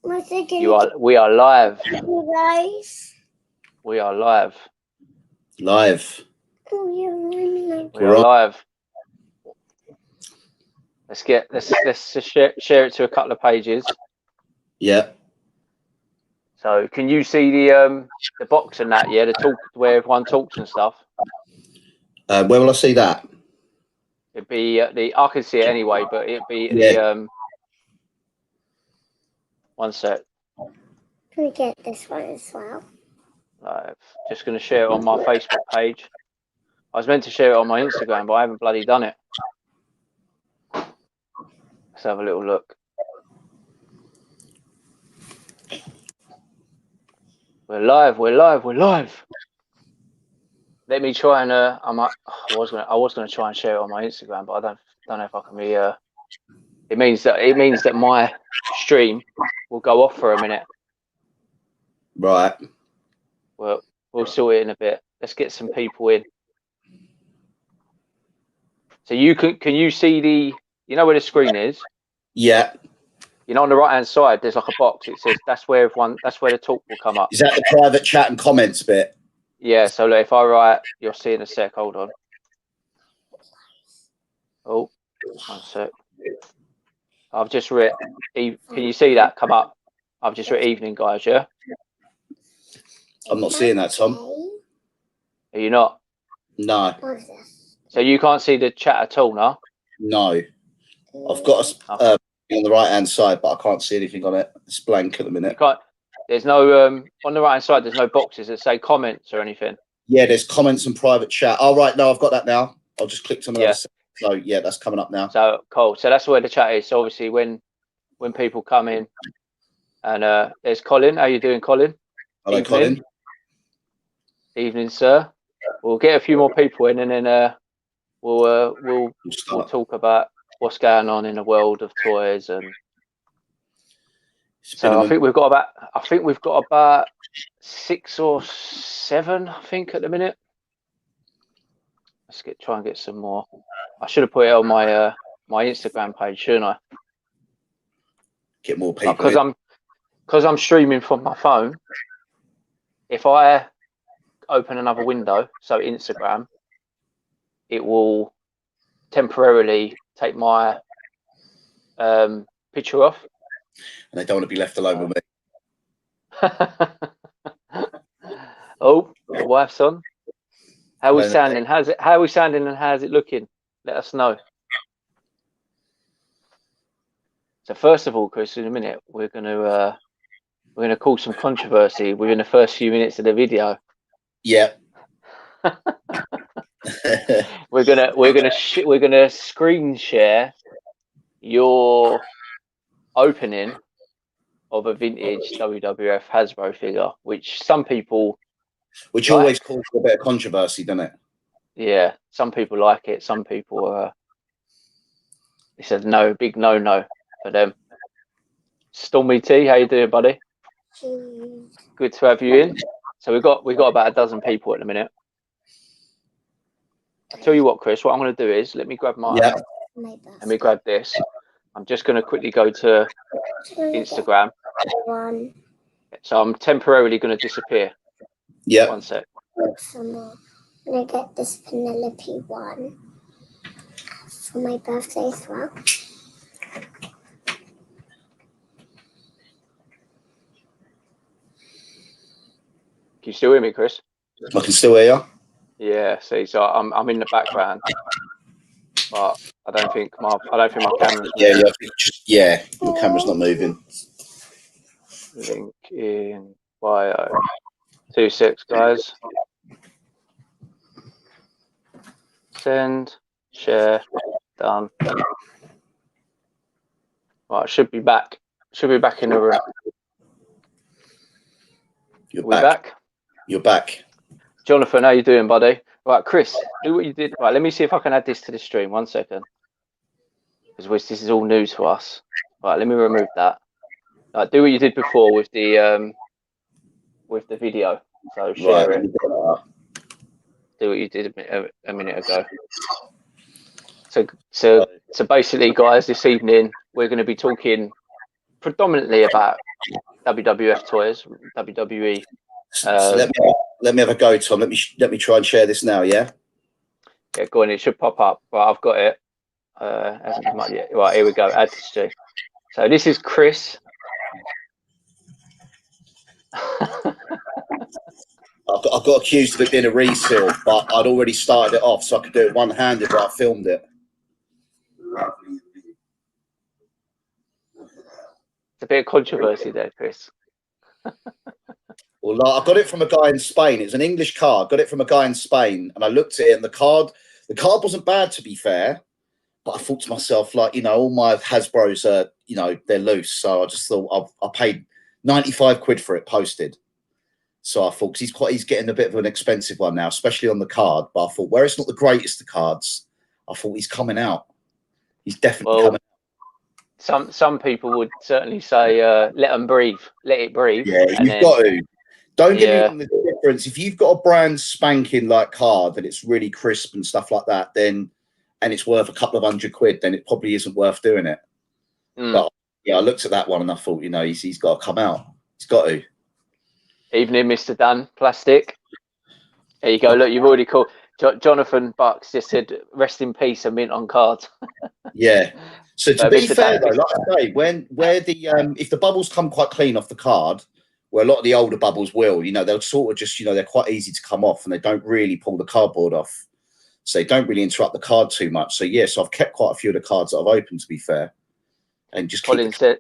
We are live. Guys. We are live. Live. We are live. Let's just share it to a couple of pages. Yeah. So can you see the box and that? Yeah, the talk where everyone talks and stuff. Where will I see that? It'd be I can see it anyway, but it'd be Yeah. one sec. Can we get this one as well? Live. Just going to share it on my Facebook page. I was meant to share it on my Instagram, but I haven't bloody done it. Let's have a little look. We're live. We're live. We're live. Let me try and I was gonna try and share it on my Instagram, but I don't know if I can be. It means that my stream will go off for a minute. Right. Well, we'll sort it in a bit. Let's get some people in. So can you see you know where the screen is? Yeah. You know, on the right hand side, there's like a box. It says that's where the talk will come up. Is that the private chat and comments bit? Yeah. So look, if I write, you'll see in a sec. Hold on. Oh, one sec. I've just written. Can you see that come up? I've just written evening, guys. Yeah. I'm not seeing that, Tom. Are you not? No. So you can't see the chat at all, no? No. I've got a on the right hand side, but I can't see anything on it. It's blank at the minute. There's no on the right hand side. There's no boxes that say comments or anything. Yeah, there's comments and private chat. Oh, right. No, I've got that now. I'll just click something else. So yeah, that's coming up now. So cool. So that's where the chat is. So obviously when people come in, and there's Colin. How you doing, Colin? Hello, Colin. Evening, sir. We'll get a few more people in, and then we'll talk about what's going on in the world of toys. And so I think we've got about 6 or 7, I think, at the minute. Let's try and get some more. I should have put it on my my Instagram page, shouldn't I? Get more people. Because I'm streaming from my phone. If I open another window, so Instagram, it will temporarily take my picture off. And I don't want to be left alone with me. Oh, the wife's on. How are we sounding? How are we sounding, and how's it looking? Let us know. So first of all, Chris, in a minute we're gonna cause some controversy within the first few minutes of the video. Yeah. we're gonna screen share your opening of a vintage WWF Hasbro figure, which some people always calls for a bit of controversy, doesn't it? Yeah, some people like it. Some people it's a big no for them. Stormy T, how you doing, buddy? Good to have you in. So we got about a dozen people at the minute. I'll tell you what, Chris, what I'm going to do is let me grab let me grab this. I'm just going to quickly go to Instagram. So I'm temporarily going to disappear. Yeah. One sec. I'm going to get this Penelope one for my birthday as well. Can you still hear me, Chris? I can still hear you. Yeah, see, so I'm in the background, but I don't think my camera's moving. Yeah, your camera's not moving. Link in bio. 2 6, guys. Send, share, done. Right, should be back. Should be back in the room. You're back. You're back. Jonathan, how you doing, buddy? Right, Chris, do what you did. Right, let me see if I can add this to the stream. 1 second. Because this is all new to us. Right, let me remove that. Right, do what you did before with the video. So share it. Do what you did a minute ago. So basically, guys, this evening we're going to be talking predominantly about WWF toys, WWE. So let me have a go, Tom. Let me try and share this now. Yeah. Yeah, go on. It should pop up. Right, I've got it. Hasn't come up yet. Right, here we go. Add to stream. So this is Chris. I got accused of it being a reseal, but I'd already started it off, so I could do it one-handed while I filmed it. It's a bit of controversy there, Chris. Well, I got it from a guy in Spain. It was an English card. Got it from a guy in Spain, and I looked at it, and the card wasn't bad, to be fair. But I thought to myself, like, all my Hasbro's are, they're loose. So I just thought I paid 95 quid for it posted. So I thought, because he's getting a bit of an expensive one now, especially on the card. But I thought, where it's not the greatest of cards, I thought he's coming out. He's definitely coming out. Some people would certainly say, let them breathe, let it breathe. Yeah, you've got to. Don't get me wrong, the difference. If you've got a brand spanking like card and it's really crisp and stuff like that, then and it's worth a couple of £100, then it probably isn't worth doing it. But yeah, I looked at that one and I thought, he's got to come out. He's got to. Evening, Mr. Dan Plastic. There you go. Look, you've already called. Jonathan Bucks just said, "Rest in peace," and mint on cards. Yeah. So to be fair, though, like I say, if the bubbles come quite clean off the card, where a lot of the older bubbles will, they'll sort of just, they're quite easy to come off and they don't really pull the cardboard off. So they don't really interrupt the card too much. So, yes, I've kept quite a few of the cards that I've opened, to be fair. And just Colin said,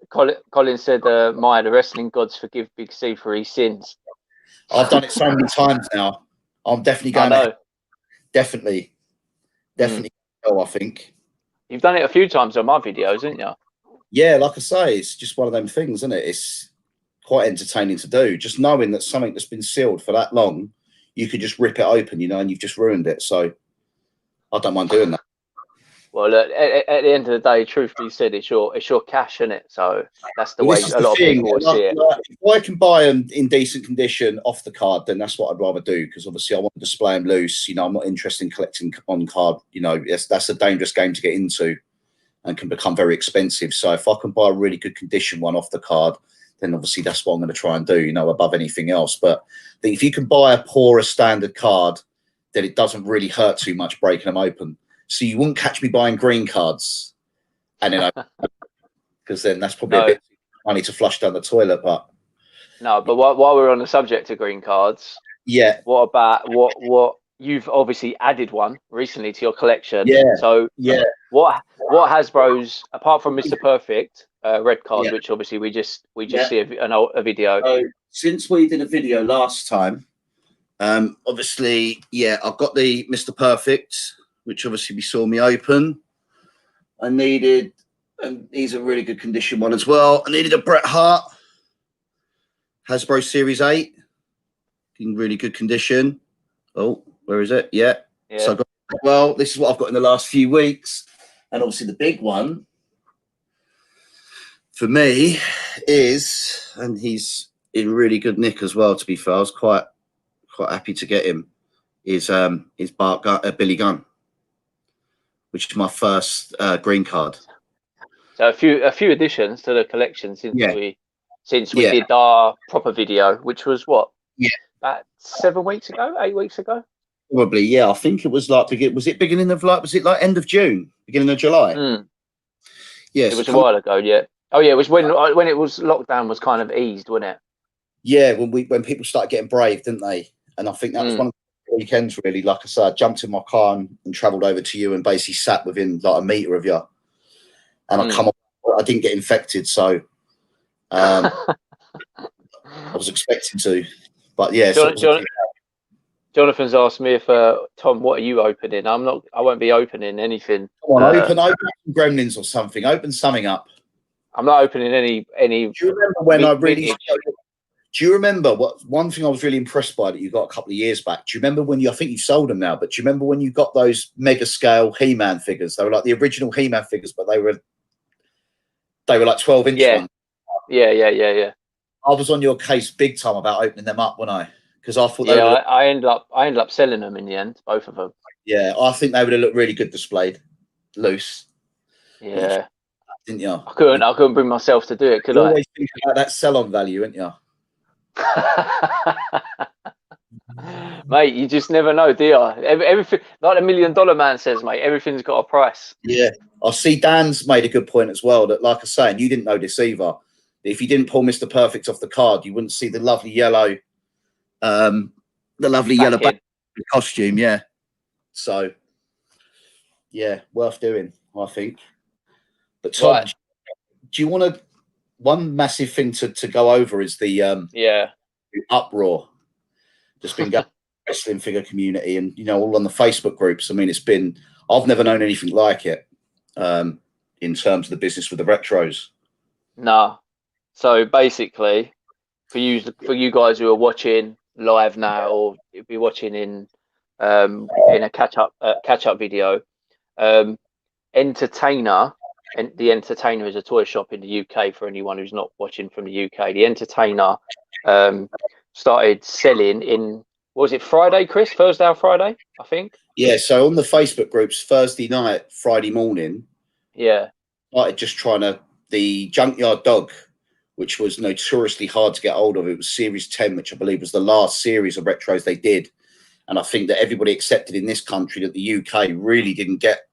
Maya, the wrestling gods forgive Big C for his sins. I've done it so many times now. I'm definitely going to. Definitely. I think. You've done it a few times on my videos, haven't you? Yeah, like I say, it's just one of them things, isn't it? It's quite entertaining to do. Just knowing that something that's been sealed for that long, you could just rip it open, and you've just ruined it. So I don't mind doing that. Well, at the end of the day, truth be said, it's your cash, isn't it? So that's the way a lot of people will see it. If I can buy them in decent condition off the card, then that's what I'd rather do, because obviously I want to display them loose. I'm not interested in collecting on card. That's a dangerous game to get into and can become very expensive. So if I can buy a really good condition one off the card, then obviously that's what I'm going to try and do, above anything else. But I think if you can buy a poorer standard card, then it doesn't really hurt too much breaking them open. So you wouldn't catch me buying green cards, and then because then that's probably a bit too much money to flush down the toilet. But while we're on the subject of green cards, what about what you've obviously added one recently to your collection? So what Hasbro's, apart from Mr. Perfect red card, which obviously we just see a video. So since we did a video last time, obviously I've got the Mr. Perfect, which obviously we saw me open. I needed, and he's a really good condition one as well. I needed a Bret Hart Hasbro Series 8 in really good condition. Oh, where is it? Yeah. So I got, this is what I've got in the last few weeks. And obviously the big one for me is, and he's in really good nick as well, to be fair. I was quite happy to get him, is Billy Gunn, which is my first green card. So a few additions to the collection since we did our proper video, which was what? About 7 weeks ago, 8 weeks ago? Probably, yeah. I think it was like was it like end of June, beginning of July? Yes, it was a while ago. Yeah. Oh yeah, it was when it was lockdown was kind of eased, wasn't it? Yeah, when people started getting brave, didn't they? And I think that was one of the weekends, really. Like I said, I jumped in my car and travelled over to you and basically sat within like a metre of you. And I didn't get infected, so I was expecting to. But yeah, Jonathan's asked me if Tom, what are you opening? I won't be opening anything. Come on, open Gremlins or something. Open something up. I'm not opening any. Do you remember when Do you remember one thing I was really impressed by that you got a couple of years back? Do you remember when I think you've sold them now, but do you remember when you got those mega scale He-Man figures? They were like the original He-Man figures, but they were like 12-inch ones. Yeah. I was on your case big time about opening them up, wasn't I? Because I thought I ended up selling them in the end, both of them. Yeah, I think they would have looked really good displayed, loose. Yeah. didn't you? I couldn't bring myself to do it, could You I? always think about that sell-on value, didn't you? Mate, you just never know, do you? Everything, like the $1 Million Man says, mate, everything's got a price. Yeah. I see Dan's made a good point as well, that like I say, and you didn't know this either, if you didn't pull Mr. Perfect off the card, you wouldn't see the lovely yellow back costume, yeah. So yeah, worth doing, I think. But Tom, Right. do you want to, one massive thing to go over is the Yeah. uproar that's been going on in the wrestling figure community, and all on the Facebook groups. I mean, I've never known anything like it in terms of the business with the retros. No. So basically, for you guys who are watching live now, or you'll be watching in a catch up video, Entertainer, and the Entertainer is a toy shop in the UK. For anyone who's not watching from the UK, the Entertainer started selling in, what was it, Friday, Chris? Thursday or Friday, I think. Yeah. So on the Facebook groups, Thursday night, Friday morning, Yeah. started just the Junkyard Dog, which was notoriously hard to get hold of. It was Series 10, which I believe was the last series of retros they did. And I think that everybody accepted in this country that the UK really didn't get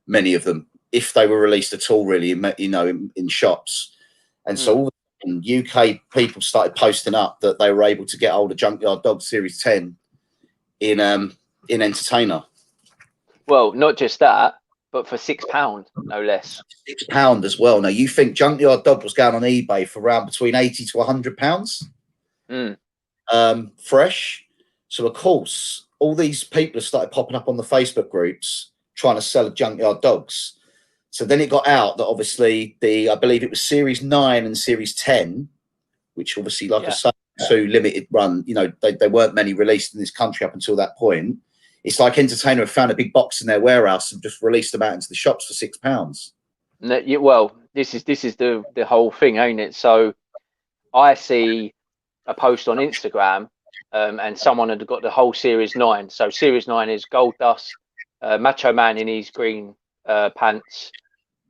many of them, if they were released at all, really, in shops. And so all the UK people started posting up that they were able to get hold of Junkyard Dog Series 10 in Entertainer. Well, not just that, but for £6, no less. £6 as well. Now, you think Junkyard Dog was going on eBay for around between £80 to £100 fresh. So, of course, all these people have started popping up on the Facebook groups trying to sell Junkyard Dogs. So then it got out that obviously I believe it was Series 9 and Series 10, which obviously, like I say, two limited run, they weren't many released in this country up until that point. It's like Entertainer have found a big box in their warehouse and just released them out into the shops for £6. Well, this is the whole thing, ain't it? So I see a post on Instagram, and someone had got the whole Series 9. So Series 9 is Gold Dust, Macho Man in his green pants,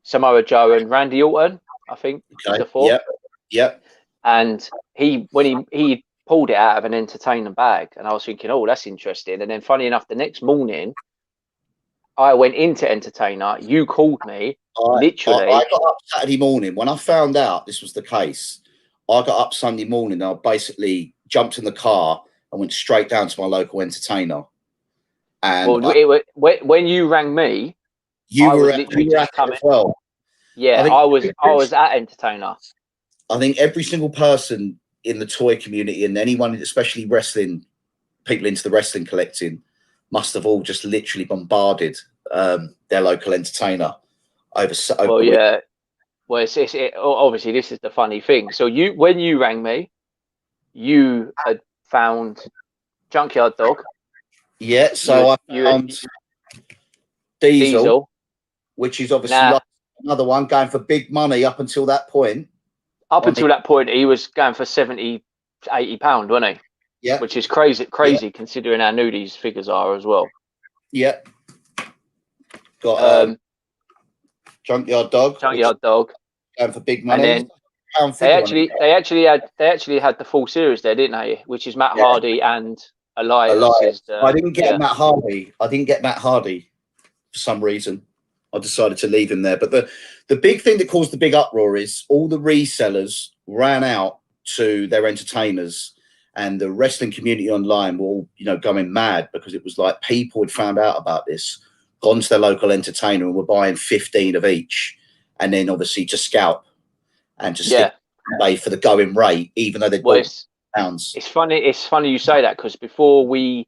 Samoa Joe, and Randy Orton, I think, is the fourth. Yep. And when he pulled it out of an Entertainer bag, and I was thinking, oh, that's interesting. And then, funny enough, the next morning, I went into Entertainer. You called me. Literally, I got up Saturday morning when I found out this was the case. I got up Sunday morning. And I basically jumped in the car and went straight down to my local Entertainer. And when you rang me, you were at it as well. Yeah, I was at Entertainer. I think every single person in the toy community, and anyone, especially wrestling people into the wrestling collecting, must have all just literally bombarded their local Entertainer over. Well, yeah. Well, obviously this is the funny thing. So when you rang me, you had found Junkyard Dog. Yeah. So I found Diesel, which is obviously like another one going for big money up until that point. Up until that point, he was going for £70, £80, wasn't he? Yeah. Which is crazy considering how new these figures are as well. Yeah. Got Junkyard Dog. Going for big money. And then they actually had the full series there, didn't they? Which is Matt Hardy and Elias. I didn't get Matt Hardy. For some reason. I decided to leave him there. But the big thing that caused the big uproar is all the resellers ran out to their Entertainers, and the wrestling community online were all, going mad, because it was like people had found out about this, gone to their local Entertainer and were buying 15 of each, and then obviously to scalp and to stick pay for the going rate, even though they bought pounds. It's funny you say that, because before we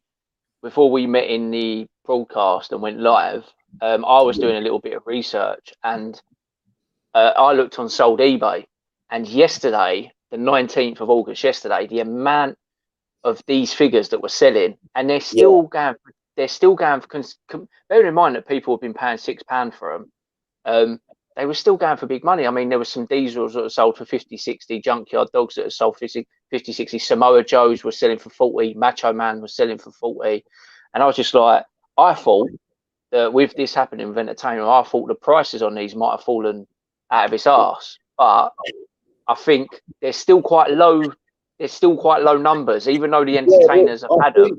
met in the broadcast and went live, I was doing a little bit of research, and I looked on Sold eBay, and yesterday, the 19th of August, the amount of these figures that were selling, and they're still going for, bearing in mind that people have been paying £6 for them, they were still going for big money. I mean, there were some Diesels that were sold for 50, 60, Junkyard Dogs that were sold for 50, 60, Samoa Joes were selling for 40, Macho Man was selling for 40, and I was just like, I thought that with this happening with Entertainment, I thought the prices on these might have fallen out of its arse. But I think they're still quite low. There's still quite low numbers, even though the entertainers have had them.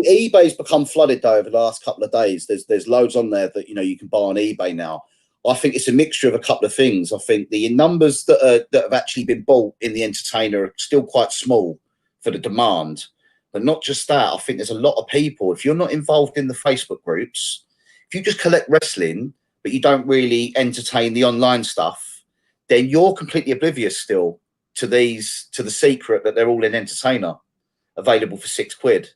eBay's become flooded though over the last couple of days. There's loads on there that you can buy on eBay now. I think it's a mixture of a couple of things. I think the numbers that have actually been bought in the entertainer are still quite small for the demand. But not just that. I think there's a lot of people. If you're not involved in the Facebook groups, if you just collect wrestling, but you don't really entertain the online stuff, then you're completely oblivious still to the secret that they're all in entertainer, available for £6.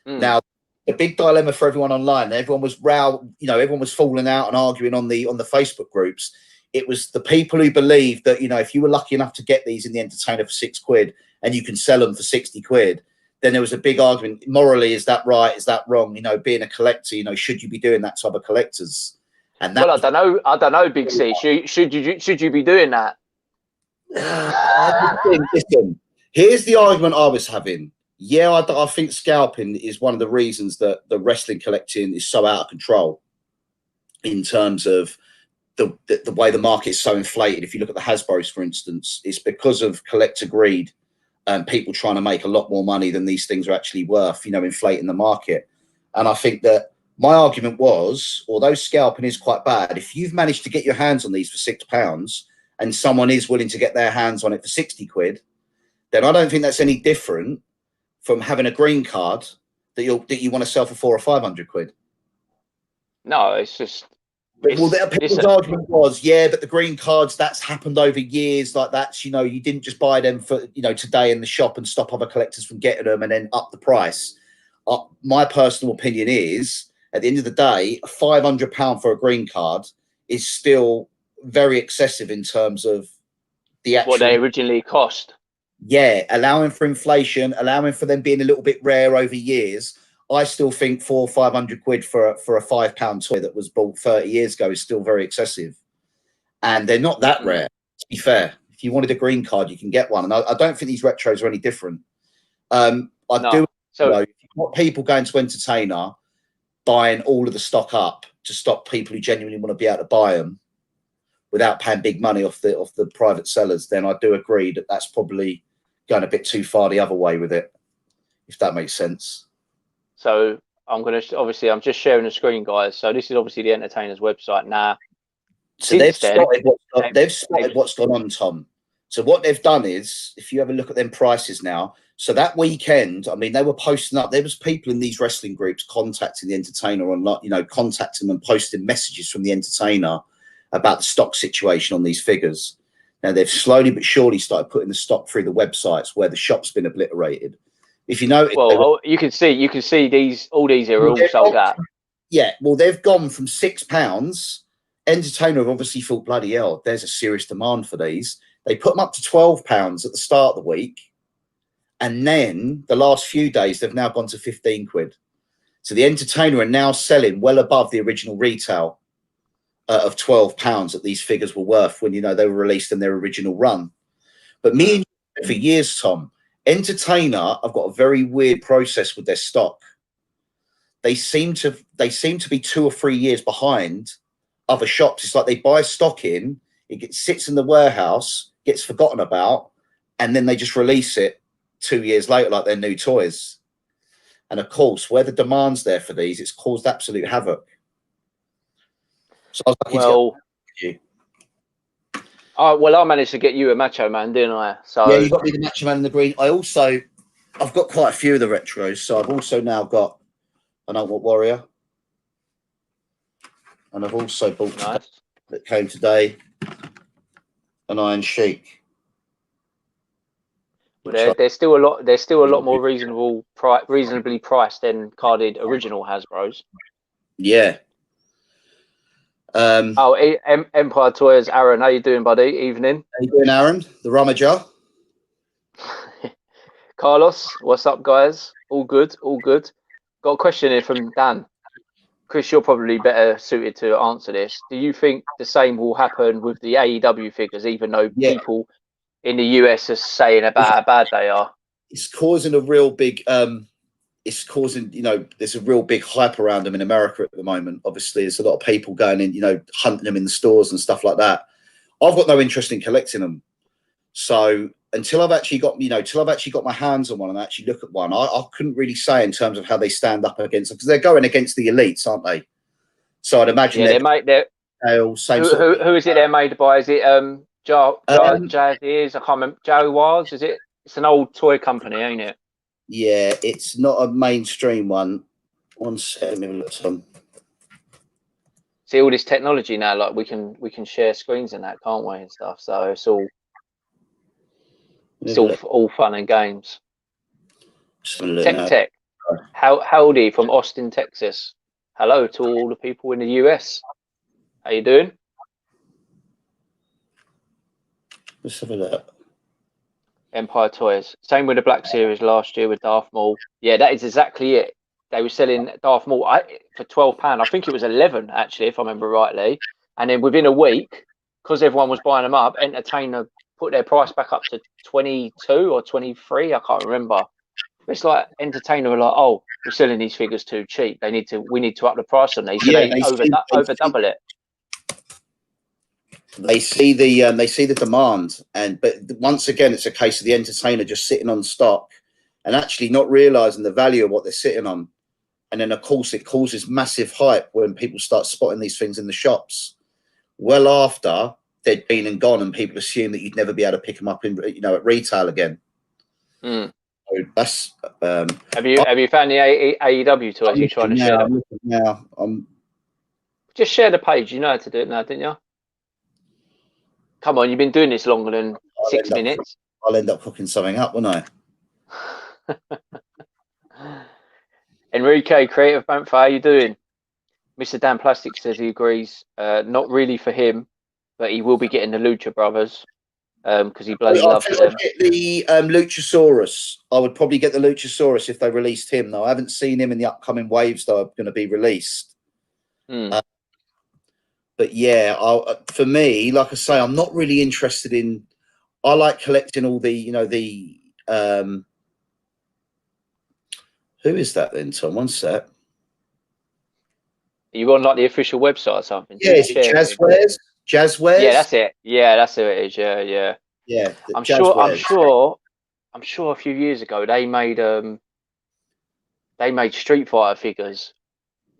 Now, the big dilemma for everyone online, everyone was everyone was falling out and arguing on the Facebook groups. It was the people who believed that if you were lucky enough to get these in the entertainer for £6 and you can sell them for £60, then there was a big argument. Morally, is that right? Is that wrong? Being a collector, should you be doing that type of collectors? And that I don't know, Big C. Should you be doing that? Listen, here's the argument I was having. Yeah, I think scalping is one of the reasons that the wrestling collecting is so out of control in terms of the way the market is so inflated. If you look at the Hasbro's, for instance, it's because of collector greed and people trying to make a lot more money than these things are actually worth, inflating the market. And I think that my argument was, although scalping is quite bad, if you've managed to get your hands on these for £6 and someone is willing to get their hands on it for £60, then I don't think that's any different from having a green card that you want to sell for £400 or £500. No, it's just. People's argument was, yeah, but the green cards, that's happened over years. Like that's, you didn't just buy them for, today in the shop and stop other collectors from getting them and then up the price. My personal opinion is, at the end of the day, £500 for a green card is still very excessive in terms of the actual. What they originally cost. Yeah, allowing for inflation, allowing for them being a little bit rare over years. I still think £400 or £500 for a £5 toy that was bought 30 years ago is still very excessive. And they're not that rare, to be fair. If you wanted a green card, you can get one. And I don't think these retros are any different. So if you've got people going to entertainer, buying all of the stock up to stop people who genuinely want to be able to buy them without paying big money off the private sellers, then I do agree that that's probably going a bit too far the other way with it, if that makes sense. So I'm just sharing the screen, guys. So this is obviously the entertainer's website now. So they've spotted what's gone on, Tom. So what they've done is, if you have a look at them prices now, so that weekend, I mean, they were posting up. There was people in these wrestling groups contacting the entertainer online, contacting them, posting messages from the entertainer about the stock situation on these figures. Now they've slowly but surely started putting the stock through the websites where the shop's been obliterated. If you know, you can see all these are all sold out. Yeah, well, they've gone from £6. Entertainer have obviously thought, bloody hell, there's a serious demand for these. They put them up to £12 at the start of the week, and then the last few days they've now gone to £15. So the entertainer are now selling well above the original retail of £12 that these figures were worth when they were released in their original run. But me and you, for years, Tom, entertainer have got a very weird process with their stock. They seem to be 2 or 3 years behind other shops. It's like they buy stock in, sits in the warehouse, gets forgotten about, and then they just release it 2 years later like they're new toys. And of course, where the demand's there for these, it's caused absolute havoc. So I was lucky to get you. I managed to get you a Macho Man, didn't I? So yeah, you got me the Macho Man in the green. I've got quite a few of the retros, so I've also now got an Ultimate Warrior, and I've also bought that came today an Iron Sheik. Well, there's still a lot more reasonably priced than carded original Hasbro's. Yeah. Empire Toys, Aaron, how you doing, buddy? Evening. How you doing, Aaron? The Rummager. Carlos, what's up, guys? All good, all good. Got a question here from Dan. Chris, you're probably better suited to answer this. Do you think the same will happen with the AEW figures, even though people in the US are saying about how bad they are? It's causing a real big there's a real big hype around them in America at the moment. Obviously, there's a lot of people going in, hunting them in the stores and stuff like that. I've got no interest in collecting them. So until I've actually got, till I've actually got my hands on one and actually look at one, I couldn't really say in terms of how they stand up against them, because they're going against the elites, aren't they? So I'd imagine Yeah, they're made. same sort of. Who is it? They're made by? Is it Jazz Ears? I can't remember. Joe Wars? Is it? It's an old toy company, ain't it? Yeah, it's not a mainstream one. One second, let me look some. See all this technology now, like we can share screens and that, can't we, and stuff. So it's all fun and games. Tech. Howdy from Austin, Texas. Hello to all the people in the US. How you doing? Let's have a look. Empire Toys. Same with the Black Series last year with Darth Maul. Yeah, that is exactly it. They were selling Darth Maul for £12. I think it was 11 actually, if I remember rightly. And then within a week, because everyone was buying them up, Entertainer put their price back up to 22 or 23. I can't remember. It's like Entertainer were like, oh, we're selling these figures too cheap. We need to up the price on these. So they over double it. They see the demand, but once again, it's a case of the Entertainer just sitting on stock and actually not realizing the value of what they're sitting on. And then, of course, it causes massive hype when people start spotting these things in the shops. Well after they'd been and gone, and people assume that you'd never be able to pick them up in, at retail again. Mm. So that's. Have you found the AEW toys you're trying to share? Now, just share the page. You know how to do it now, didn't you? Come on, you've been doing this longer than 6 minutes. I'll end up cooking something up, won't I? Enrique, Creative Bantha, how you doing? Mr. Dan Plastic says he agrees. Not really for him, but he will be getting the Lucha Brothers because he bloody loves them. I'd get the Luchasaurus. I would probably get the Luchasaurus if they released him. Though I haven't seen him in the upcoming waves that are going to be released. But yeah, for me, like I say, I'm not really interested in. I like collecting all the, who is that then, Tom? One sec. Are you on like the official website or something? Yeah, is it Jazzwares? Jazzwares? Yeah, that's it. Yeah, that's who it is. Yeah. Yeah. I'm sure a few years ago they made Street Fighter figures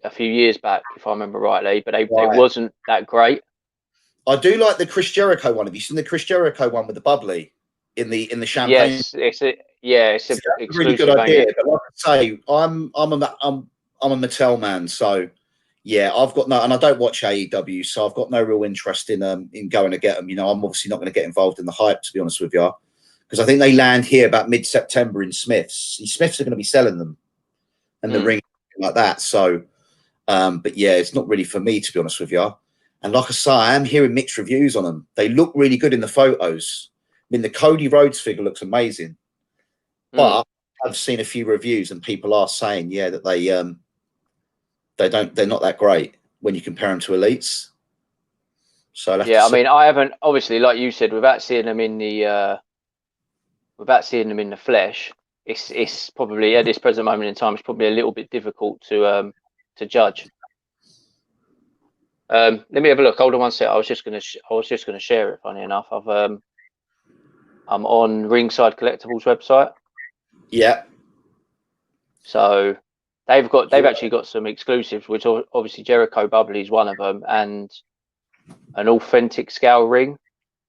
a few years back, if I remember rightly, but it wasn't that great. I do like the Chris Jericho one. Have you seen the Chris Jericho one with the bubbly in the champagne? Yes, it's a really good idea. But like I say, I'm a Mattel man, so yeah, I've got no, and I don't watch AEW, so I've got no real interest in going to get them. I'm obviously not going to get involved in the hype, to be honest with you, because I think they land here about mid-September in Smiths. Smiths are going to be selling them, and the ring like that. So, but yeah, it's not really for me, to be honest with you. And like I say, I am hearing mixed reviews on them. They look really good in the photos. I mean, the Cody Rhodes figure looks amazing, but I've seen a few reviews and people are saying, yeah, that they're not that great when you compare them to elites. So I mean, I haven't, obviously, like you said, without seeing them in the flesh, it's probably at this present moment in time, it's probably a little bit difficult to judge. Let me have a look. Hold on one sec. I was just gonna share it. Funny enough, I'm on Ringside Collectibles website. Yeah. So they've actually got some exclusives, which obviously Jericho Bubbly is one of them, and an authentic scale ring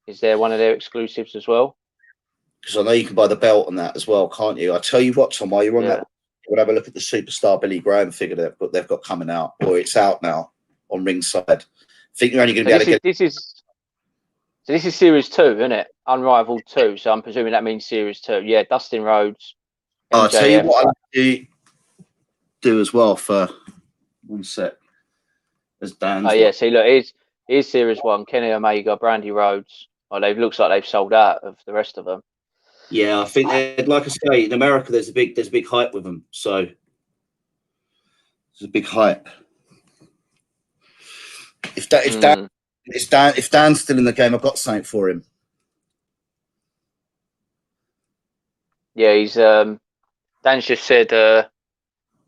is there one of their exclusives as well. Because I know you can buy the belt on that as well, can't you? I tell you what, Tom, while you're on that, we'll have a look at the Superstar Billy Graham figure they've got coming out, or it's out now on Ringside. I think you're only going to be able to get. This is Series 2, isn't it? Unrivaled 2. So I'm presuming that means Series 2. Yeah, Dustin Rhodes. I'll tell you what I'll do as well for 1 sec. As Dan's yeah, see, look, here's Series 1. Kenny Omega, Brandy Rhodes. Oh, looks like they've sold out of the rest of them. Yeah, I think like I say, in America there's a big hype with them. So there's a big hype. If Dan's still in the game, I've got something for him. Yeah, he's Dan's just said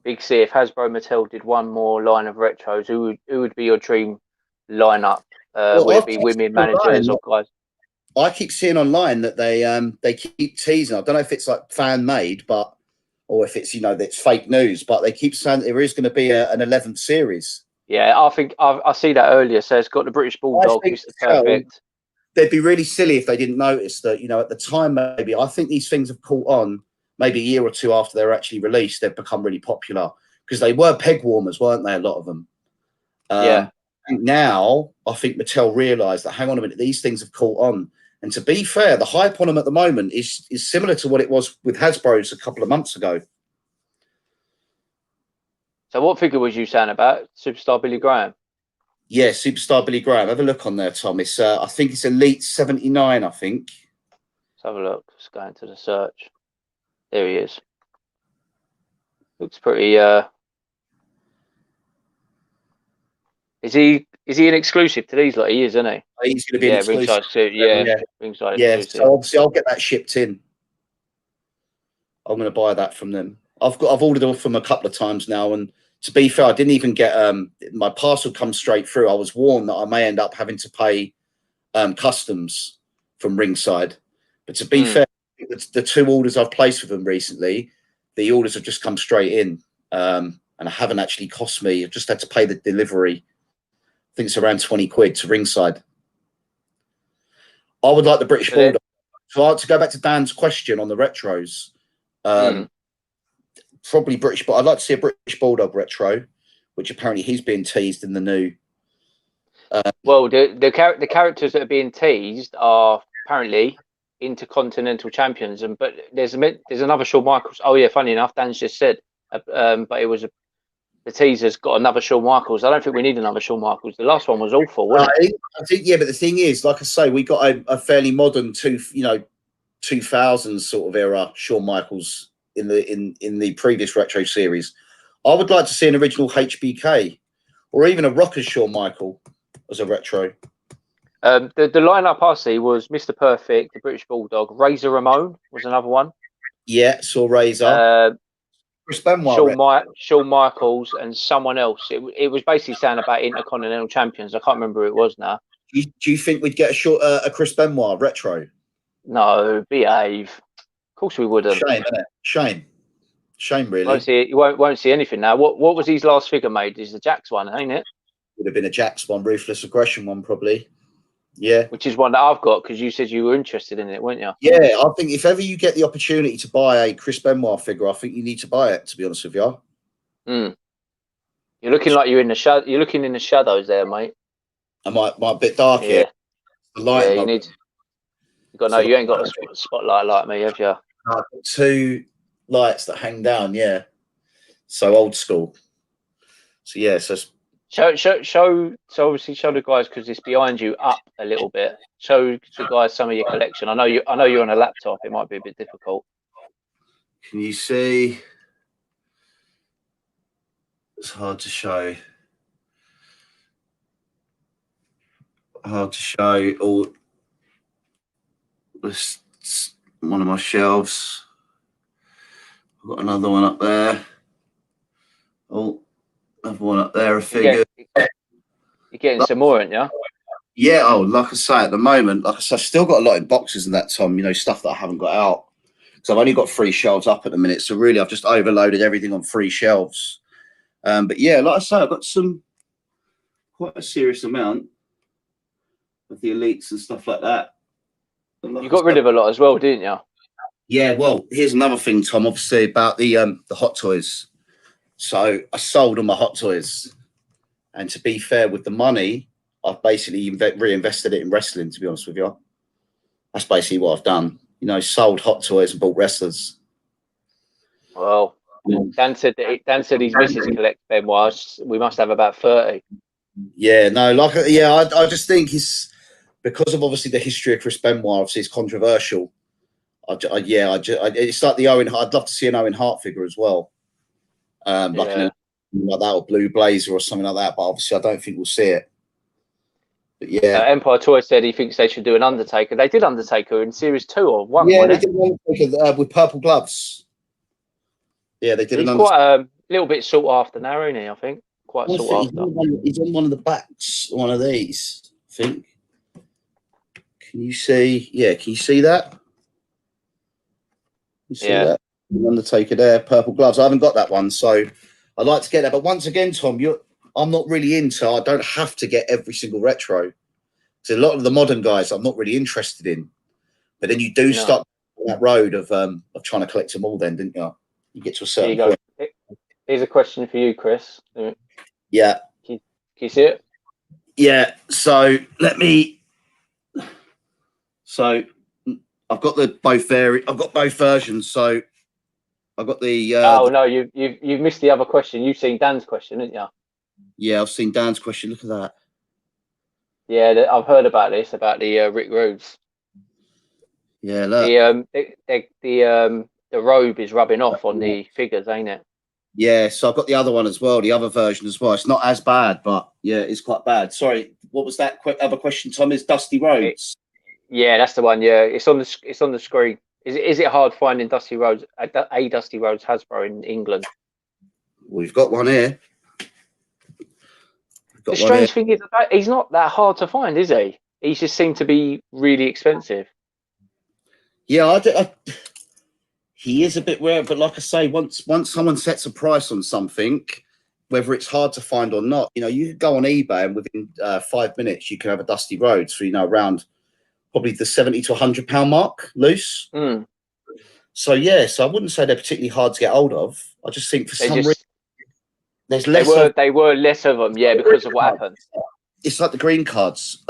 Big C, if Hasbro Mattel did one more line of retros, who would be your dream lineup Will it be women managers or guys? I keep seeing online that they keep teasing. I don't know if it's like fan made, but or if it's that's fake news. But they keep saying there is going to be an 11th series. Yeah, I think I see that earlier. So it's got the British Bulldog, Mr. Perfect. They'd be really silly if they didn't notice that. At the time, maybe I think these things have caught on. Maybe a year or two after they're actually released, they've become really popular because they were peg warmers, weren't they? A lot of them. Yeah. Now I think Mattel realised that hang on a minute, these things have caught on. And to be fair, the hype on them at the moment is similar to what it was with Hasbro's a couple of months ago. So what figure was you saying about Superstar Billy Graham? Yeah, Superstar Billy Graham. Have a look on there, Tom. It's I think it's Elite 79. I think. Let's have a look. Let's go into the search. There he is. Looks pretty. Is he an exclusive to these? Like he is, isn't he? He's going to be an exclusive. Ringside suit. Yeah, ringside exclusive. So obviously I'll get that shipped in. I'm going to buy that from them. I've ordered them from a couple of times now, and to be fair, I didn't even get my parcel come straight through. I was warned that I may end up having to pay customs from Ringside, but to be fair, the 2 orders I've placed with them recently, the orders have just come straight in, and I haven't actually cost me. I've just had to pay the delivery. I think it's around 20 quid to Ringside. I would like the British Bulldog. So to go back to Dan's question on the retros, probably British, but I'd like to see a British Bulldog retro, which apparently he's being teased in the new. Well, the characters that are being teased are apparently Intercontinental Champions, but there's another Shawn Michaels. Oh yeah, funny enough, Dan's just said, but it was the teaser's got another Shawn Michaels. I don't think we need another Shawn Michaels. The last one was awful, wasn't it? I think yeah, but the thing is, like I say, we got a fairly modern 2000s sort of era Shawn Michaels in the previous retro series. I would like to see an original HBK or even a Rockers Shawn Michael as a retro. The lineup I see was Mr. Perfect, the British Bulldog, Razor Ramon was another one. Yeah, saw Razor. Chris Benoit, Shawn Michaels, and someone else. It was basically saying about Intercontinental Champions. I can't remember who it was now. Do you think we'd get a Chris Benoit retro? No, behave. Of course we wouldn't. Shame, isn't it? Shame, really. You won't see anything now. What was his last figure made? Is the Jax one, ain't it? Would have been a Jax one, Ruthless Aggression one, probably. Yeah. Which is one that I've got because you said you were interested in it, weren't you? Yeah, I think if ever you get the opportunity to buy a Chris Benoit figure, I think you need to buy it, to be honest with you. You're looking like you're in the shadow. You're looking in the shadows there, mate. I might a bit dark here. The light. Yeah, you ain't got a spotlight like me, have you? I've got 2 lights that hang down. Yeah, so old school. So yeah, so obviously show the guys, because it's behind you, up a little bit. Show the guys some of your collection. I know you're on a laptop. It might be a bit difficult. Can you see? It's hard to show. All this. One of my shelves. I've got another one up there. Oh, another one up there. A figure. You're getting some more, aren't you? Yeah. Oh, like I say, at the moment, I've still got a lot in boxes and that, Tom. Stuff that I haven't got out. So I've only got 3 shelves up at the minute. So really, I've just overloaded everything on 3 shelves. But yeah, like I say, I've got quite a serious amount of the elites and stuff like that. You got rid of a lot as well, didn't you? Yeah, well, here's another thing, Tom, obviously, about the Hot Toys. So I sold all my Hot Toys. And to be fair, with the money, I've basically reinvested it in wrestling, to be honest with you. That's basically what I've done. Sold Hot Toys and bought wrestlers. Well, Dan said his missus collects Benoits. We must have about 30. Yeah, no, I just think it's because of obviously the history of Chris Benoit. Obviously, it's controversial. It's like the Owen. I'd love to see an Owen Hart figure as well, like that, or Blue Blazer or something like that. But obviously, I don't think we'll see it. But yeah, Empire Toy said he thinks they should do an Undertaker. They did Undertaker in Series 2 or 1. Yeah, they did Undertaker with purple gloves. Yeah, they did. He's quite a little bit sought after now, isn't he? I think quite sought after. He's on one of the backs, one of these. I think. Can you see? Yeah, can you see that? You see that? Undertaker there, purple gloves. I haven't got that one, so I'd like to get that. But once again, Tom, I'm not really into. I don't have to get every single retro. So a lot of the modern guys, I'm not really interested in. But then you do start on that road of trying to collect them all. Then, didn't you? You get to a certain point. Here's a question for you, Chris. Yeah. Can you see it? Yeah. So let me. So I've got both versions. So I've got the. No, you've missed the other question. You've seen Dan's question, haven't you? Yeah, I've seen Dan's question. Look at that. Yeah, I've heard about this, about the Rick Rudes. Yeah, look. The robe is rubbing off on the figures, ain't it? Yeah, so I've got the other one as well, the other version as well. It's not as bad, but yeah, it's quite bad. Sorry, what was that other question, Tom? Is Dusty Rhodes? Yeah, that's the one. Yeah, it's on the screen. Is it hard finding Dusty Rhodes, a Dusty Rhodes Hasbro in England? We've got one here. The strange thing is that he's not that hard to find, is he? He just seemed to be really expensive. Yeah, he is a bit rare, but like I say, once someone sets a price on something, whether it's hard to find or not, you can go on eBay and within 5 minutes you can have a Dusty Rhodes for around probably the £70 to £100 mark loose. Mm. So I wouldn't say they're particularly hard to get hold of. I just think for some reason there's less. They were less of them, yeah, because of what happened. It's like the green cards.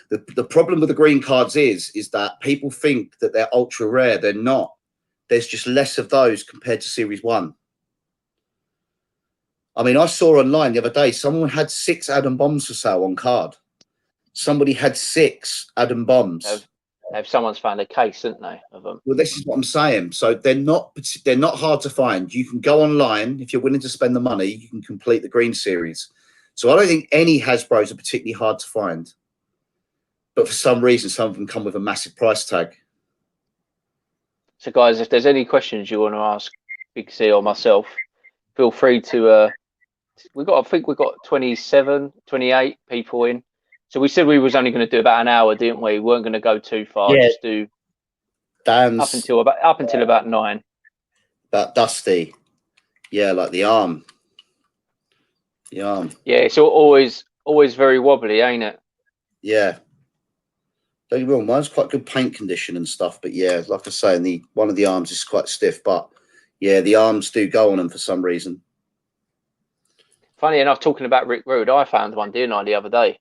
The problem with the green cards is that people think that they're ultra rare. They're not. There's just less of those compared to Series 1. I mean, I saw online the other day, someone had 6 Adam Bombs for sale on card. Somebody had 6 Adam Bombs. Someone's found a case, haven't they, of them? Well, this is what I'm saying. So they're not hard to find. You can go online. If you're willing to spend the money, you can complete the green series. So I don't think any Hasbros are particularly hard to find. But for some reason, some of them come with a massive price tag. So, guys, if there's any questions you want to ask Big C or myself, feel free to. I think we've got 27, 28 people in. So we said we was only going to do about an hour, didn't we? We weren't going to go too far. Yeah. Just do Dan's up until about 9. About Dusty, yeah, like the arm. The arm. Yeah, it's always very wobbly, ain't it? Yeah. Don't get me wrong, mine's quite good paint condition and stuff, but yeah, like I say, one of the arms is quite stiff, but yeah, the arms do go on them for some reason. Funny enough, talking about Rick Rude, I found one, didn't I, the other day?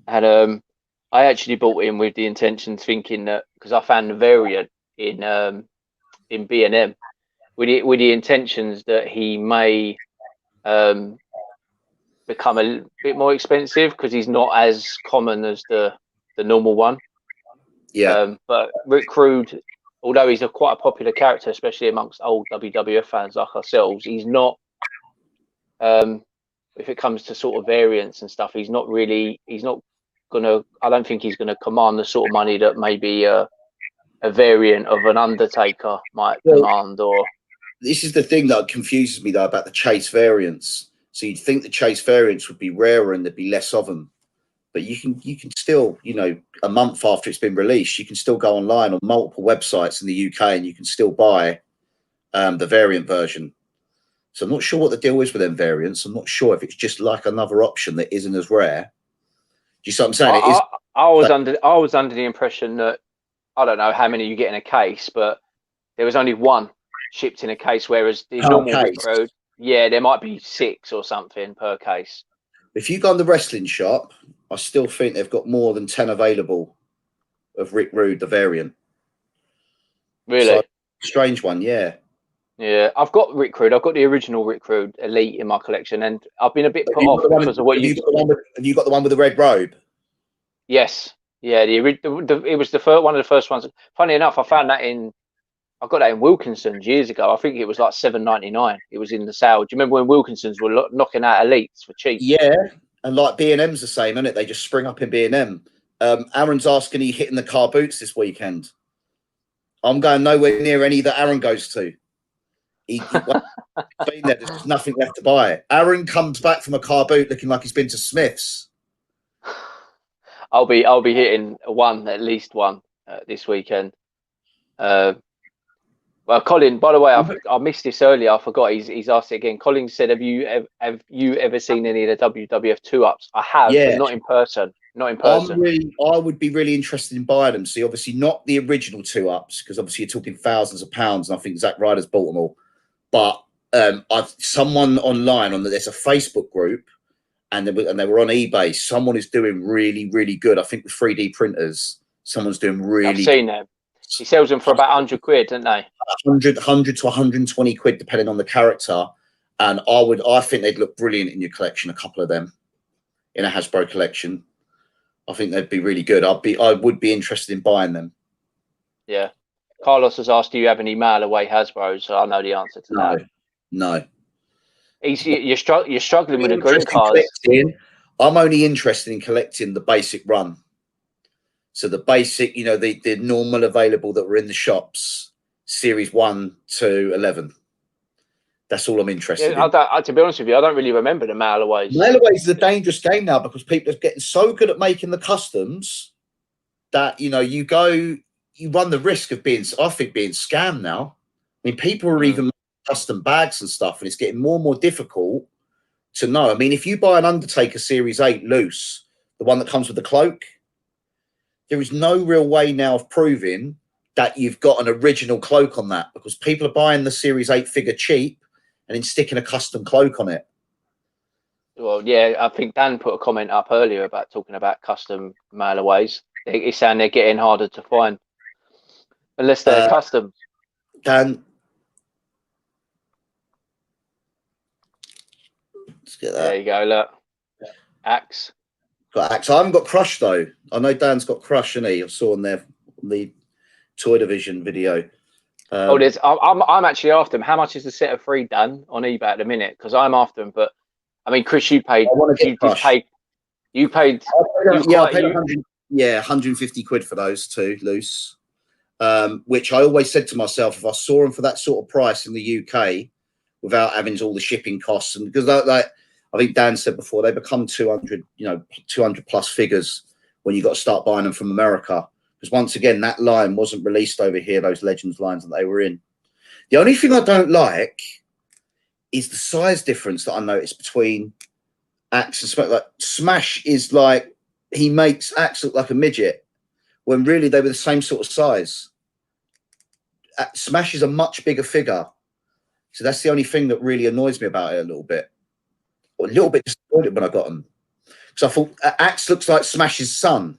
And I actually bought him with the intention, thinking that because I found a variant in B&M with the intentions that he may become a bit more expensive because he's not as common as the normal one. Yeah. But Rick Rude, although he's quite a popular character, especially amongst old WWF fans like ourselves, he's not. If it comes to sort of variants and stuff, he's not gonna. I don't think he's gonna command the sort of money that maybe a variant of an Undertaker might command. Or this is the thing that confuses me though about the Chase variants. So you'd think the Chase variants would be rarer and there'd be less of them, but you can still, a month after it's been released, you can still go online on multiple websites in the UK and you can still buy the variant version. So I'm not sure what the deal is with them variants. I'm not sure if it's just like another option that isn't as rare. Do you see what I'm saying? I was under the impression that, I don't know how many you get in a case, but there was only one shipped in a case, whereas the normal Rick Rude, yeah, there might be 6 or something per case. If you go on the wrestling shop, I still think they've got more than 10 available of Rick Rude, the variant. Really? So, strange one, yeah. Yeah, I've got Rick Rude. I've got the original Rick Rude Elite in my collection, and I've been a bit put off because of what you. Have you got the one with the red robe? Yes, yeah. It was one of the first ones. Funny enough, I got that in Wilkinson's years ago. I think it was like $7.99. It was in the sale. Do you remember when Wilkinson's were knocking out Elites for cheap? Yeah, and like B&M's the same, isn't it? They just spring up in B&M. Aaron's asking, are you hitting the car boots this weekend? I'm going nowhere near any that Aaron goes to. He's been there. There's nothing left to buy. Aaron comes back from a car boot looking like he's been to Smith's. I'll be hitting one, at least one, this weekend. Well, Colin, by the way, I missed this earlier. I forgot. He's asked it again. Colin said, "Have you ever seen any of the WWF 2-ups?" I have, but Yeah. not in person. Not in person. I would be really interested in buying them. See, obviously not the original 2-ups, because obviously you're talking thousands of pounds, and I think Zack Ryder's bought them all. But someone online there's a Facebook group, and they were on eBay. Someone is doing really, really good. I think with 3D printers, someone's doing really. I've seen them. He sells them for about 100 quid, don't they? 100 to 120 quid, depending on the character. And I think they'd look brilliant in your collection. A couple of them in a Hasbro collection. I think they'd be really good. I would be interested in buying them. Yeah. Carlos has asked, do you have any mail away Hasbros? So I know the answer to that. No. You're struggling with the green cards. I'm only interested in collecting the basic run. So the basic, the normal available that were in the shops, series 1 to 11. That's all I'm interested in. To be honest with you, I don't really remember the mail aways. Mail aways is a dangerous game now, because people are getting so good at making the customs that you run the risk of being scammed now. I mean, people are even making custom bags and stuff, and it's getting more and more difficult to know. I mean, if you buy an Undertaker Series 8 loose, the one that comes with the cloak, there is no real way now of proving that you've got an original cloak on that, because people are buying the Series 8 figure cheap and then sticking a custom cloak on it. Well, yeah, I think Dan put a comment up earlier about talking about custom mailaways. He's saying they're getting harder to find unless they're custom. Dan, let's get that. There you go. Look, Axe. Got Axe. I haven't got Crush though. I know Dan's got Crush, and I saw on the Toy Division video. I'm actually after him. How much is the set of 3, Dan, on eBay at the minute? Because I'm after him. But I mean, Chris, you paid. You paid. I paid 150 quid for those 2 loose. Which I always said to myself, if I saw them for that sort of price in the UK, without having all the shipping costs, and because I think Dan said before, they become 200 plus figures when you got to start buying them from America. Because once again, that line wasn't released over here, those Legends lines that they were in. The only thing I don't like is the size difference that I noticed between Axe and Smash. Like, Smash is like, he makes Axe look like a midget, when really they were the same sort of size. Smash is a much bigger figure. So that's the only thing that really annoys me about it a little bit. Or a little bit disappointed when I got them. Because I thought Axe looks like Smash's son.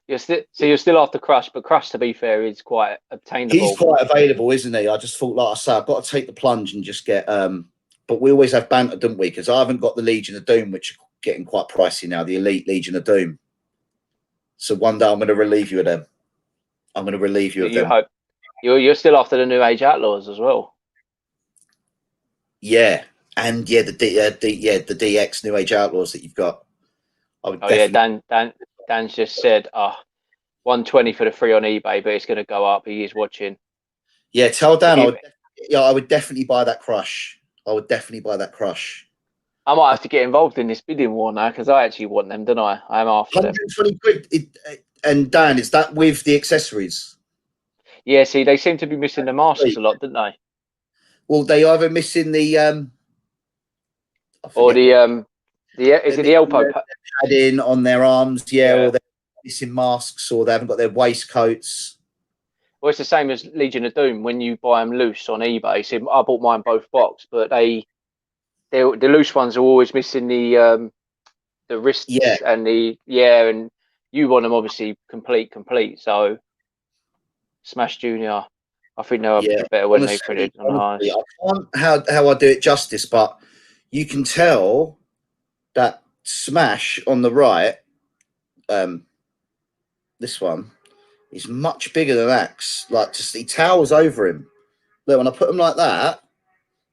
You're still after Crush, but Crush, to be fair, is quite obtainable. He's quite available, isn't he? I just thought, like I say, I've got to take the plunge and just get. But we always have banter, don't we? Because I haven't got the Legion of Doom, which are getting quite pricey now. The Elite Legion of Doom. So one day I'm going to relieve you of them. I'm going to relieve you of them. Hope you're still after the New Age Outlaws as well. Yeah, and the DX New Age Outlaws that you've got. Dan's just said 120 for the 3 on eBay, but it's going to go up. He is watching. Yeah, tell Dan I would definitely buy that Crush. I would definitely buy that Crush. I might have to get involved in this bidding war now, because I actually want them, don't I? I'm after 120 quid. And Dan, is that with the accessories? Yeah, see, they seem to be missing the masks a lot, don't they? Well, they either missing the or is it the Elpo padding on their arms, or they're missing masks, or they haven't got their waistcoats. Well, it's the same as Legion of Doom. When you buy them loose on eBay, see, I bought mine both box, but the loose ones are always missing the wrists and and you want them obviously complete. So Smash Junior, I think they're better when they printed on the highs. I can't how I do it justice, but you can tell that Smash on the right, this one, is much bigger than Axe. Like, just he towers over him. Look, when I put them like that,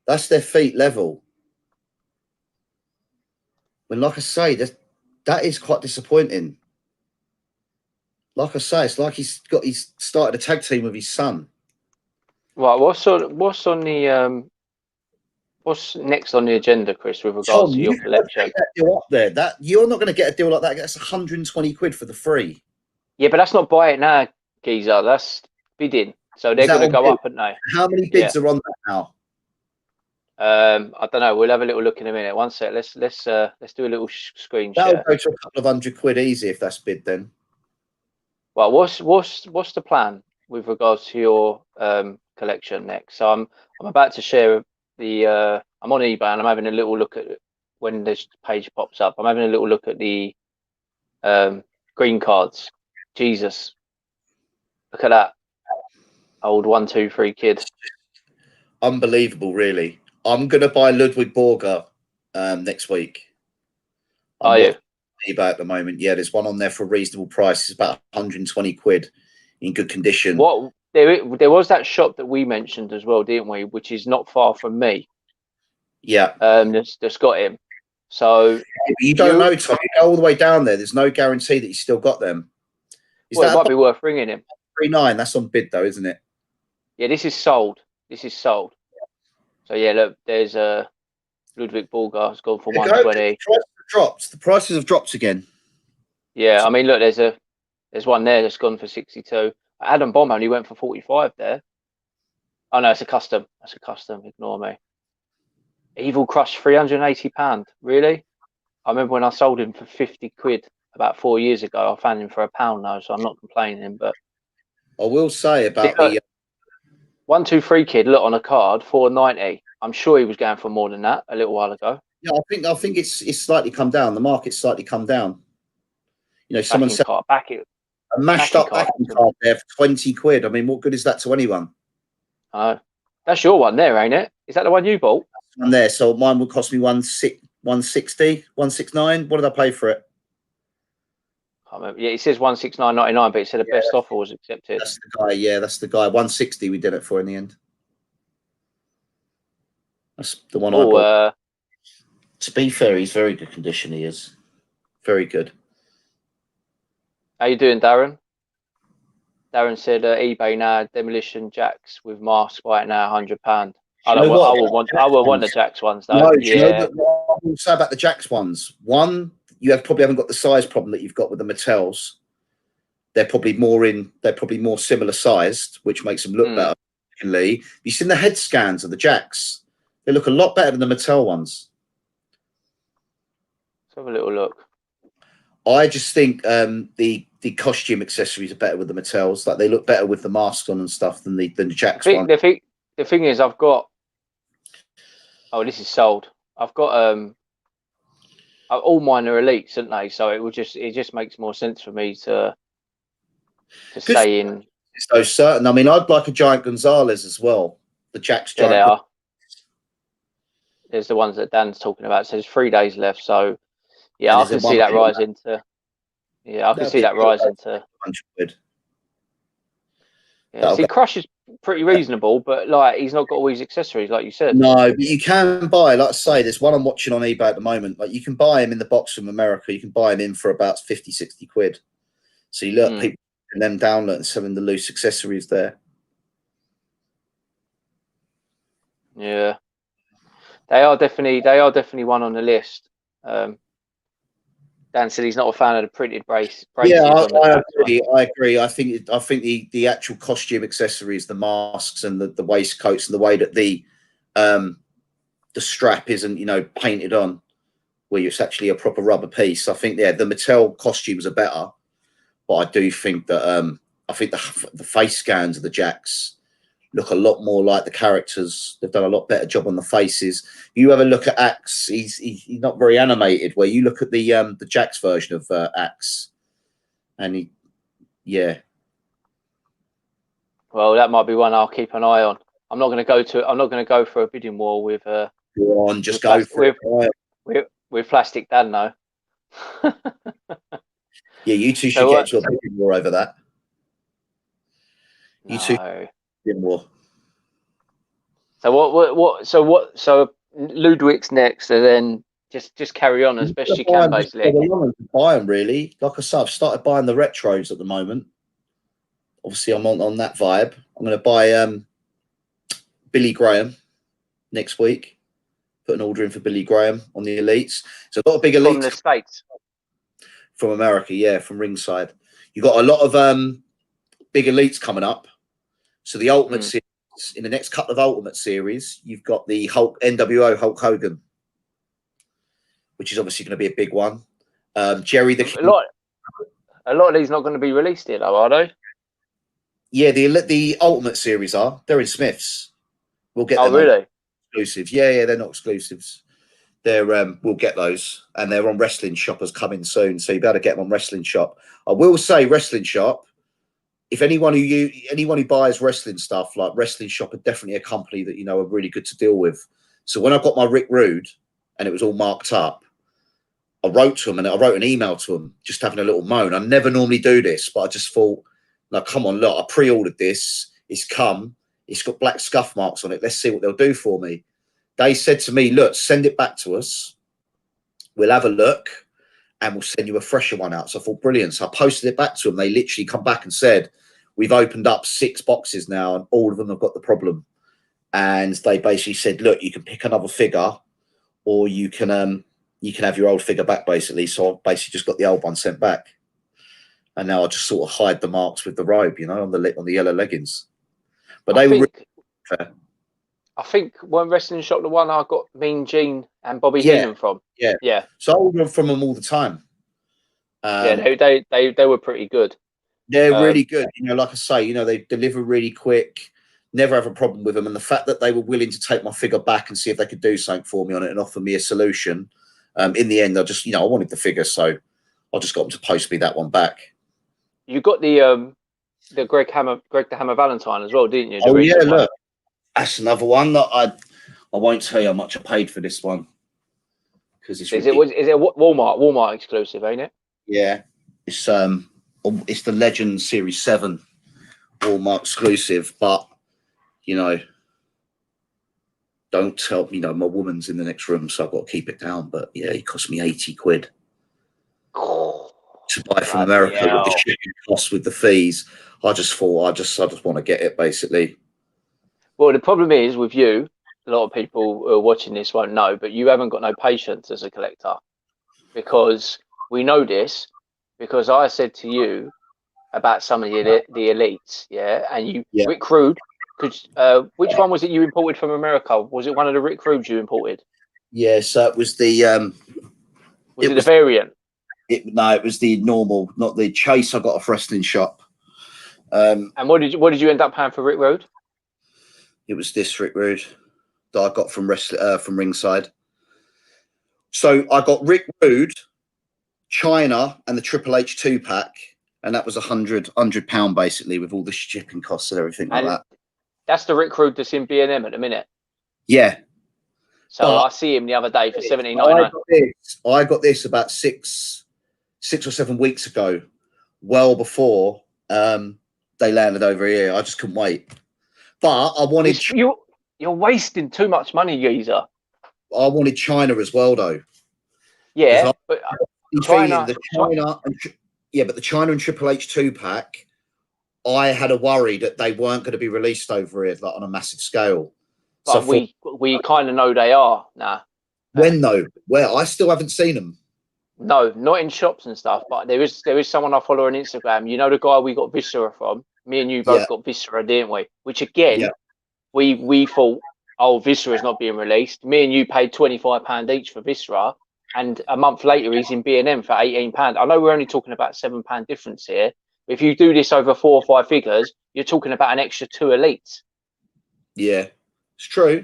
that's their feet level. When, like I say, that is quite disappointing. Like I say, it's like he's started a tag team with his son. Right, what's on what's next on the agenda, Chris, with regards Tom, to you your gotta collection? take that deal up there. That you're not going to get a deal like that. That's 120 quid for the free. Yeah, but that's not buy it now, geezer. That's bidding. So they're Is that going to on go bid? up, aren't they? How many bids are on that now? I don't know. We'll have a little look in a minute. One sec. Let's do a little screen That'll share. go to a couple of £100 easy if that's bid then. Well, what's the plan with regards to your collection next? So I'm about to share the I'm on eBay and I'm having a little look at when this page pops up. I'm having a little look at the green cards. Jesus, look at that old 1, 2, 3 kid. Unbelievable, really. I'm going to buy Ludwig Borger next week. Are you? eBay at the moment. Yeah, there's one on there for a reasonable price. It's about 120 quid in good condition. What there was that shop that we mentioned as well, didn't we? Which is not far from me. Yeah. That's got him. So you don't know, Tom. You go all the way down there. There's no guarantee that you still got them. Well, it might be worth ringing him. 39. That's on bid though, isn't it? Yeah, this is sold. This is sold. So yeah, look, there's a Ludwig Borger. It's gone for 120. The prices have dropped again. Yeah, I mean, look, there's one there that's gone for 62. Adam Bomb only went for 45 there. Oh no, it's a custom. That's a custom. Ignore me. Evil Crush, £380. Really? I remember when I sold him for 50 quid about 4 years ago. I found him for £1 though, so I'm not complaining. But I will say about the 1, 2, 3 kid. Look on a card, 490. I'm sure he was going for more than that a little while ago. Yeah, I think it's slightly come down. The market's slightly come down. You know, someone said a mashed up backing card there for 20 quid. I mean, what good is that to anyone? That's your one there, ain't it? Is that the one you bought? One there. So mine would cost me 160, 169. What did I pay for it? I can't remember. Yeah, it says 169.99, but it said the best offer was accepted. That's the guy. Yeah, that's the guy. 160 we did it for in the end. That's the one I bought. To be fair, he's very good condition. He is very good. How you doing, Darren? Darren said eBay now demolition jacks with masks right now, £100. I would want the Jacks ones though. No, yeah. You know what I will say about the Jacks ones? One, you probably haven't got the size problem that you've got with the Mattels. They're probably more similar sized, which makes them look better. You've seen the head scans of the Jacks. They look a lot better than the Mattel ones. Let's have a little look. I just think the costume accessories are better with the Mattels. Like they look better with the masks on and stuff than the Jacks one. The thing is, I've got. Oh, this is sold. I've got all mine are elites, aren't they? So it just makes more sense for me to stay in. It's those certain. I mean, I'd like a Giant Gonzalez as well. The Jacks. There they are. There's the ones that Dan's talking about. So there's 3 days left. So yeah, I can see that rise into. Yeah, I can see that rise into. 100 quid. Yeah, see, Crush is pretty reasonable, but like he's not got all these accessories, like you said. No, but you can buy, like I say, there's one I'm watching on eBay at the moment. Like you can buy him in the box from America. You can buy him in for about 50, 60 quid. So you look people and them download and selling the loose accessories there. Yeah, they are definitely one on the list. Dan said he's not a fan of the printed braces. Yeah, I agree. I think the actual costume accessories, the masks and the waistcoats and the way that the strap isn't painted on, where it's actually a proper rubber piece. I think the Mattel costumes are better, but I do think that I think the face scans of the Jacks look a lot more like the characters. They've done a lot better job on the faces. You have a look at Axe. He's not very animated. Where you look at the Jacks version of Axe, and Well, that might be one I'll keep an eye on. I'm not going to go for a bidding war with. Go on, just go for it. With Plastic Dan, though. Yeah, you two should get to a bidding war over that. No. You two. More. So Ludwig's next, and then just carry on as best you can, basically. Buy them, really. Like I said, I've started buying the retros at the moment. Obviously, I'm on that vibe. I'm going to buy Billy Graham next week. put an order in for Billy Graham on the elites. So a lot of big elites from the States. from America, yeah, from ringside. You got a lot of big elites coming up. So the Ultimate Series, in the next couple of Ultimate Series, you've got the NWO Hulk Hogan, which is obviously going to be a big one. Jerry the King. A lot of these not going to be released here, though, are they? Yeah, the Ultimate Series are. They're in Smiths. We'll get them. Oh, really? Exclusives. Yeah, they're not exclusives. They're we'll get those, and they're on Wrestling Shoppers coming soon, so you better get them on Wrestling Shop. I will say, Wrestling Shop. If anyone who buys wrestling stuff, like Wrestling Shop, are definitely a company that are really good to deal with. So when I got my Rick Rude and it was all marked up, I wrote to them and I wrote an email to them, just having a little moan. I never normally do this, but I just thought, no, come on, look, I pre-ordered this. It's come. It's got black scuff marks on it. Let's see what they'll do for me. They said to me, look, send it back to us. We'll have a look and we'll send you a fresher one out. So I thought, brilliant. So I posted it back to them. They literally come back and said, we've opened up 6 boxes now and all of them have got the problem. And they basically said, look, you can pick another figure or you can have your old figure back, basically. So I basically just got the old one sent back. And now I just sort of hide the marks with the robe, on the yellow leggings. But they were really fair. I think when Wrestling Shop, the one I got Mean Gene and Bobby Heenan from. Yeah. So I order from them all the time. They were pretty good. They're really good. Like I say, they deliver really quick. Never have a problem with them. And the fact that they were willing to take my figure back and see if they could do something for me on it and offer me a solution. In the end, I just, I wanted the figure, so I just got them to post me that one back. You got the Greg the Hammer Valentine as well, didn't you? Oh yeah, look, that's another one that I won't tell you how much I paid for this one because it's. Is it Walmart exclusive, ain't it? Yeah, it's the Legend Series 7 Walmart exclusive, but don't tell my woman's in the next room, so I've got to keep it down. But yeah, it cost me 80 quid. To buy from America with the shipping costs, with the fees. I just thought I just want to get it, basically. Well, the problem is with you, a lot of people who are watching this won't know, but you haven't got no patience as a collector, because we know this because I said to you about some of the elites, and Rick Rude. Which one was it you imported from America? Was it one of the Rick Rudes you imported? Yeah, so it was the. Was it the variant? No, it was the normal, not the Chase I got off Wrestling Shop. And what did you end up paying for Rick Rude? It was this Rick Rude that I got from ringside. So I got Rick Rude, China, and the Triple H 2-pack, and that was £100 basically, with all the shipping costs and everything like that. That's the Rick Rude that's in B&M at the minute. Yeah. So I see him the other day for $17.99. I got this about six or 7 weeks ago, well before they landed over here. I just couldn't wait. But I wanted... You're wasting too much money, geezer. I wanted China as well, though. Yeah, but China... but the China and Triple H 2-pack, I had a worry that they weren't going to be released over here on a massive scale. But so we kind of know they are now. When though? Where? I still haven't seen them. No, not in shops and stuff. But there is someone I follow on Instagram. You know the guy we got Viscera from. Me and you both got Viscera, didn't we? Which again, we thought, oh, Viscera's not being released. Me and you paid £25 each for Viscera, and a month later he's in B&M for £18. I know we're only talking about £7 difference here. But if you do this over 4 or 5 figures, you're talking about an extra 2 elites. Yeah. It's true.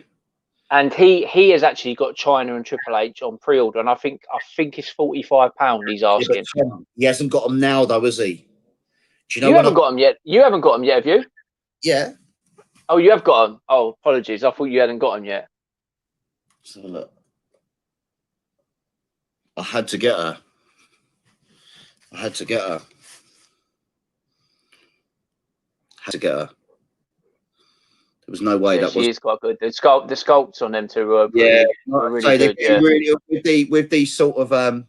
And he has actually got China and Triple H on pre-order, and I think it's £45 he's asking. Yeah, he hasn't got them now, though, has he? Do you know? You haven't got them yet. You haven't got them yet, have you? Yeah. Oh, you have got them. Oh, apologies. I thought you hadn't got them yet. Let's have a look. I had to get her. There was no way she is quite good. The sculpts on them too were really good. Really, with these sort of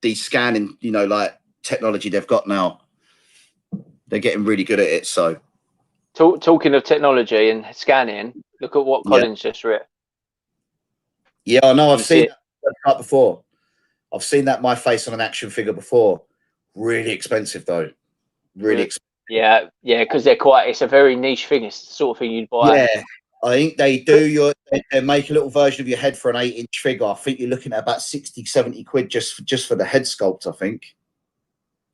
these scanning, like technology they've got now, they're getting really good at it. So, talking of technology and scanning, look at what Collins just wrote. Yeah, I know. I've You see seen that before. I've seen that my face on an action figure before. Really expensive though. Really expensive. Yeah, because they're quite. It's a very niche thing. It's the sort of thing you'd buy. Yeah, I think they do. They make a little version of your head for an 8-inch figure. I think you're looking at about 60, 70 quid just for the head sculpt. I think.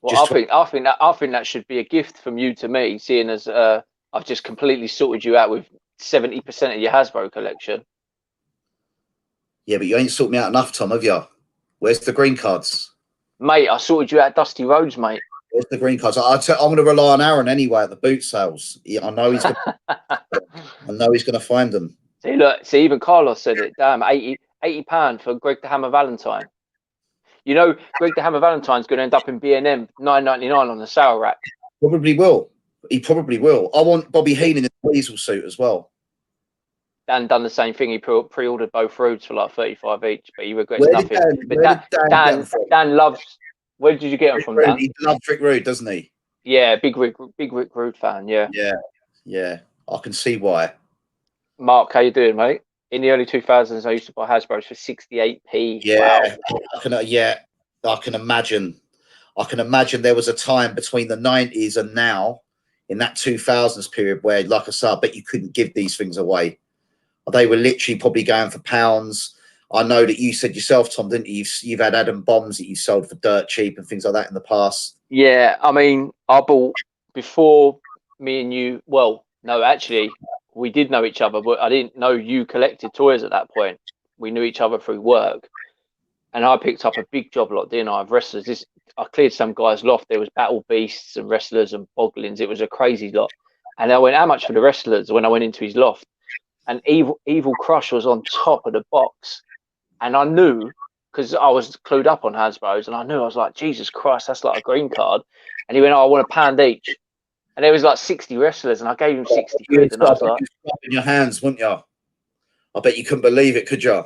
Well, I think that should be a gift from you to me, seeing as I've just completely sorted you out with 70% of your Hasbro collection. Yeah, but you ain't sorted me out enough, Tom, have you? Where's the green cards? Mate, I sorted you out Dusty Roads, mate. Where's the green cards? I'm going to rely on Aaron anyway at the boot sales. I know he's going to find them. See, even Carlos said it. Damn, £80 for Greg the Hammer Valentine. You know, Greg the Hammer Valentine's going to end up in B&M $9.99 on the sale rack. Probably will. He probably will. I want Bobby Heenan in the weasel suit as well. Dan done the same thing. He pre-ordered both Roods for like 35 each, but he regrets nothing. Dan loves. Where did you get them from, Dan? He loves Rick Rude, doesn't he? Yeah, big Rick Rude fan. Yeah. Yeah. I can see why. Mark, how you doing, mate? In the early 2000s, I used to buy Hasbro's for 68p. Yeah, wow. I can imagine. I can imagine there was a time between the 90s and now, in that 2000s period, where, like I said, I bet you couldn't give these things away. They were literally probably going for pounds. I know that you said yourself, Tom, didn't you? You've had Adam bombs that you sold for dirt cheap and things like that in the past. Yeah, I mean, I bought before me and you. Well, no, actually, we did know each other, but I didn't know you collected toys at that point. We knew each other through work, and I picked up a big job lot, didn't I? Of wrestlers. I cleared some guy's loft. There was battle beasts and wrestlers and boglins. It was a crazy lot. And I went, how much for the wrestlers? When I went into his loft, and Evil Crush was on top of the box. And I knew, because I was clued up on Hasbro's, and I was like, Jesus Christ, that's like a green card. And he went, oh, I want £1 each. And there was like 60 wrestlers, and I gave him 60 quid. And I was like, in your hands, wouldn't you? I bet you couldn't believe it, could you?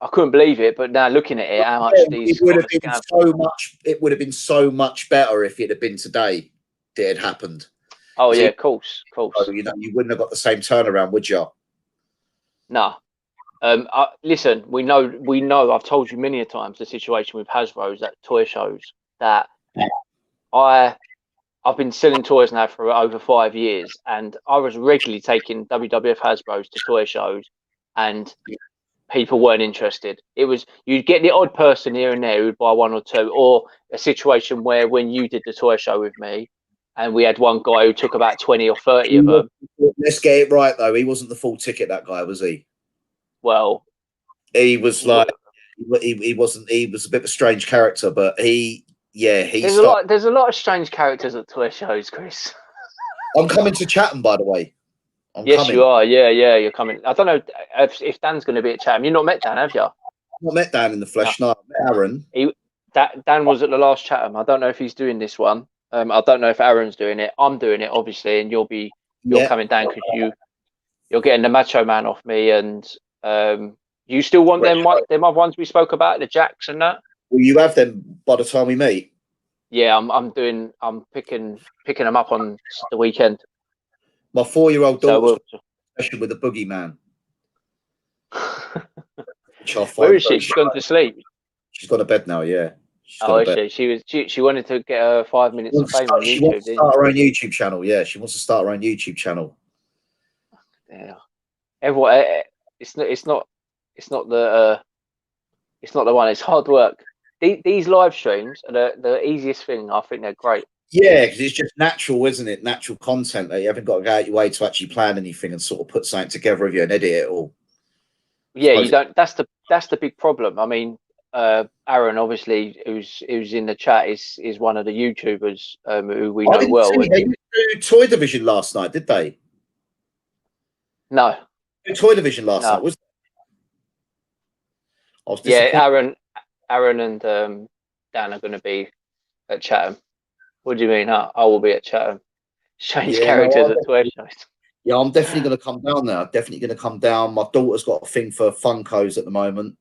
I couldn't believe it, but now looking at it, how much these... It would have been so much better if it had been today that it had happened. Oh, yeah, of course. So, you wouldn't have got the same turnaround, would you? No. Listen, we know. I've told you many a times the situation with Hasbro's at toy shows that I've been selling toys now for over 5 years, and I was regularly taking WWF Hasbro's to toy shows, and people weren't interested. It was, you'd get the odd person here and there who'd buy one or two, or a situation where when you did the toy show with me, and we had one guy who took about 20 or 30 of them. Let's get it right though. He wasn't the full ticket, that guy, was he? Well, he was like, he wasn't. He was a bit of a strange character, but there's a lot of strange characters at toy shows, Chris. I'm coming to Chatham, by the way. Yes, you are. Yeah, you're coming. I don't know if Dan's going to be at Chatham. You've not met Dan, have you? Not met Dan in the flesh. No, I met Aaron. Dan was at the last Chatham. I don't know if he's doing this one. I don't know if Aaron's doing it. I'm doing it, obviously, and you're coming down because you're getting the Macho Man off me, and you still want them other ones we spoke about, the Jacks and that? Will you have them by the time we meet? Yeah, I'm picking them up on the weekend. My 4-year-old daughter's obsession with the boogeyman. Where is she? She's gone to sleep. She's gone to bed now. Yeah. She wanted to get her 5 minutes of fame on YouTube. She wants to start her own YouTube channel. Yeah, she wants to start her own YouTube channel. Yeah. Everyone, it's not the one. It's hard work. These live streams are the easiest thing. I think they're great. Yeah, because it's just natural, isn't it? Natural content. You haven't got to go out your way to actually plan anything and sort of put something together of you and edit it all. Yeah, you don't. That's the big problem. I mean, Aaron, obviously, who's in the chat, is one of the YouTubers who we know well. They didn't do Toy Division last night, did they? No. Toy Division last night, was it? Yeah, Aaron and Dan are going to be at Chatham. What do you mean? I will be at Chatham. Strange characters at toy shows. Yeah, I'm definitely going to come down there. Definitely going to come down. My daughter's got a thing for Funkos at the moment.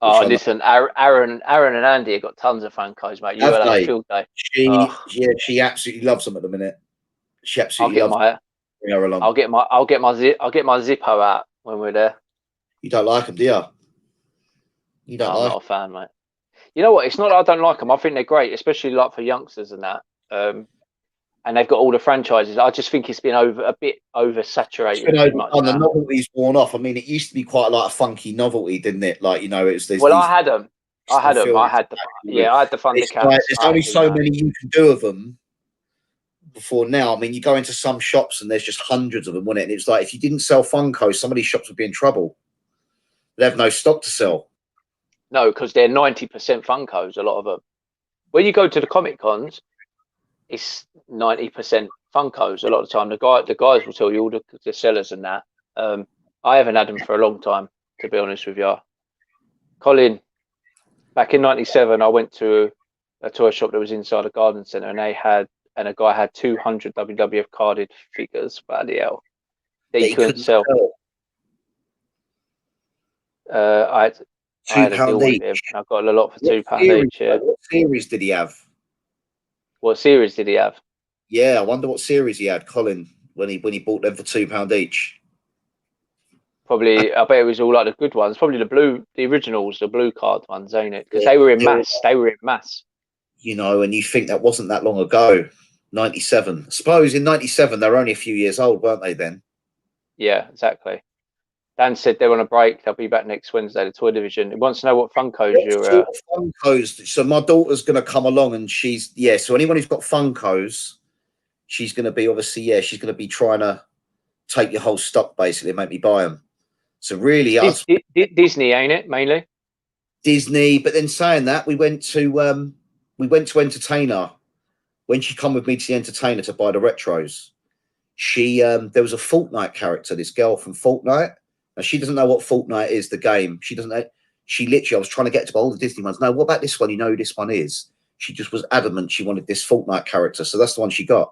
Oh, listen, Aaron and Andy have got tons of Funkos, mate. You will have a field day. She absolutely loves them at the minute. She absolutely loves them. Bring her along. I'll get my Zippo out when we're there. You don't like them, do you? You No, don't I'm like? not a fan, mate. You know what? It's not that I don't like them. I think they're great, especially like for youngsters and that. And they've got all the franchises. I just think it's been a bit It's oversaturated been too much overdone. The now. novelty's worn off. I mean, it used to be quite like a funky novelty, didn't it? Like, you know, there's Well, these I had them. I had them. I films. had I had the It's like Thundercats. there's I only had so many you can do of them before now. I mean, you go into some shops and there's just hundreds of them, wouldn't it? And it's like if you didn't sell Funko, some of these shops would be in trouble. They have no stock to sell. No, because they're 90% Funkos. A lot of them. When you go to the Comic Cons, it's 90% Funkos. A lot of the time, the guys will tell you all the sellers and that. I haven't had them for a long time, to be honest with you. Colin, back in '97, I went to a toy shop that was inside a garden centre, and a guy had 200 WWF carded figures. Bloody hell, That he you couldn't couldn't sell. sell. I had a deal £2 with each. him, and I got a lot for £2 Series, each. Yeah. what series did he have? What series did he have? Yeah, I wonder what series he had, Colin, when he bought them for £2 each. Probably, I bet it was all like the good ones. Probably the originals, the blue card ones, ain't it? Because Yeah, they were in mass. They were in mass. You know, and you think that wasn't that long ago. 97. I suppose in 97 they were only a few years old, weren't they then? Yeah, exactly. Dan said they're on a break. They'll be back next Wednesday. The toy division. He wants to know what Funkos What you're. sort of Funkos? So my daughter's going to come along, and so anyone who's got Funkos, she's going to be she's going to be trying to take your whole stock basically, and make me buy them. So really, us Disney, ain't it? Mainly Disney. But then saying that, we went to Entertainer when she come with me to the Entertainer to buy the retros. She there was a Fortnite character, this girl from Fortnite. Now she doesn't know what Fortnite is, the game. She doesn't know. She literally, I was trying to get to all the Disney ones. No, what about this one? You know who this one is? She just was adamant she wanted this Fortnite character, so that's the one she got.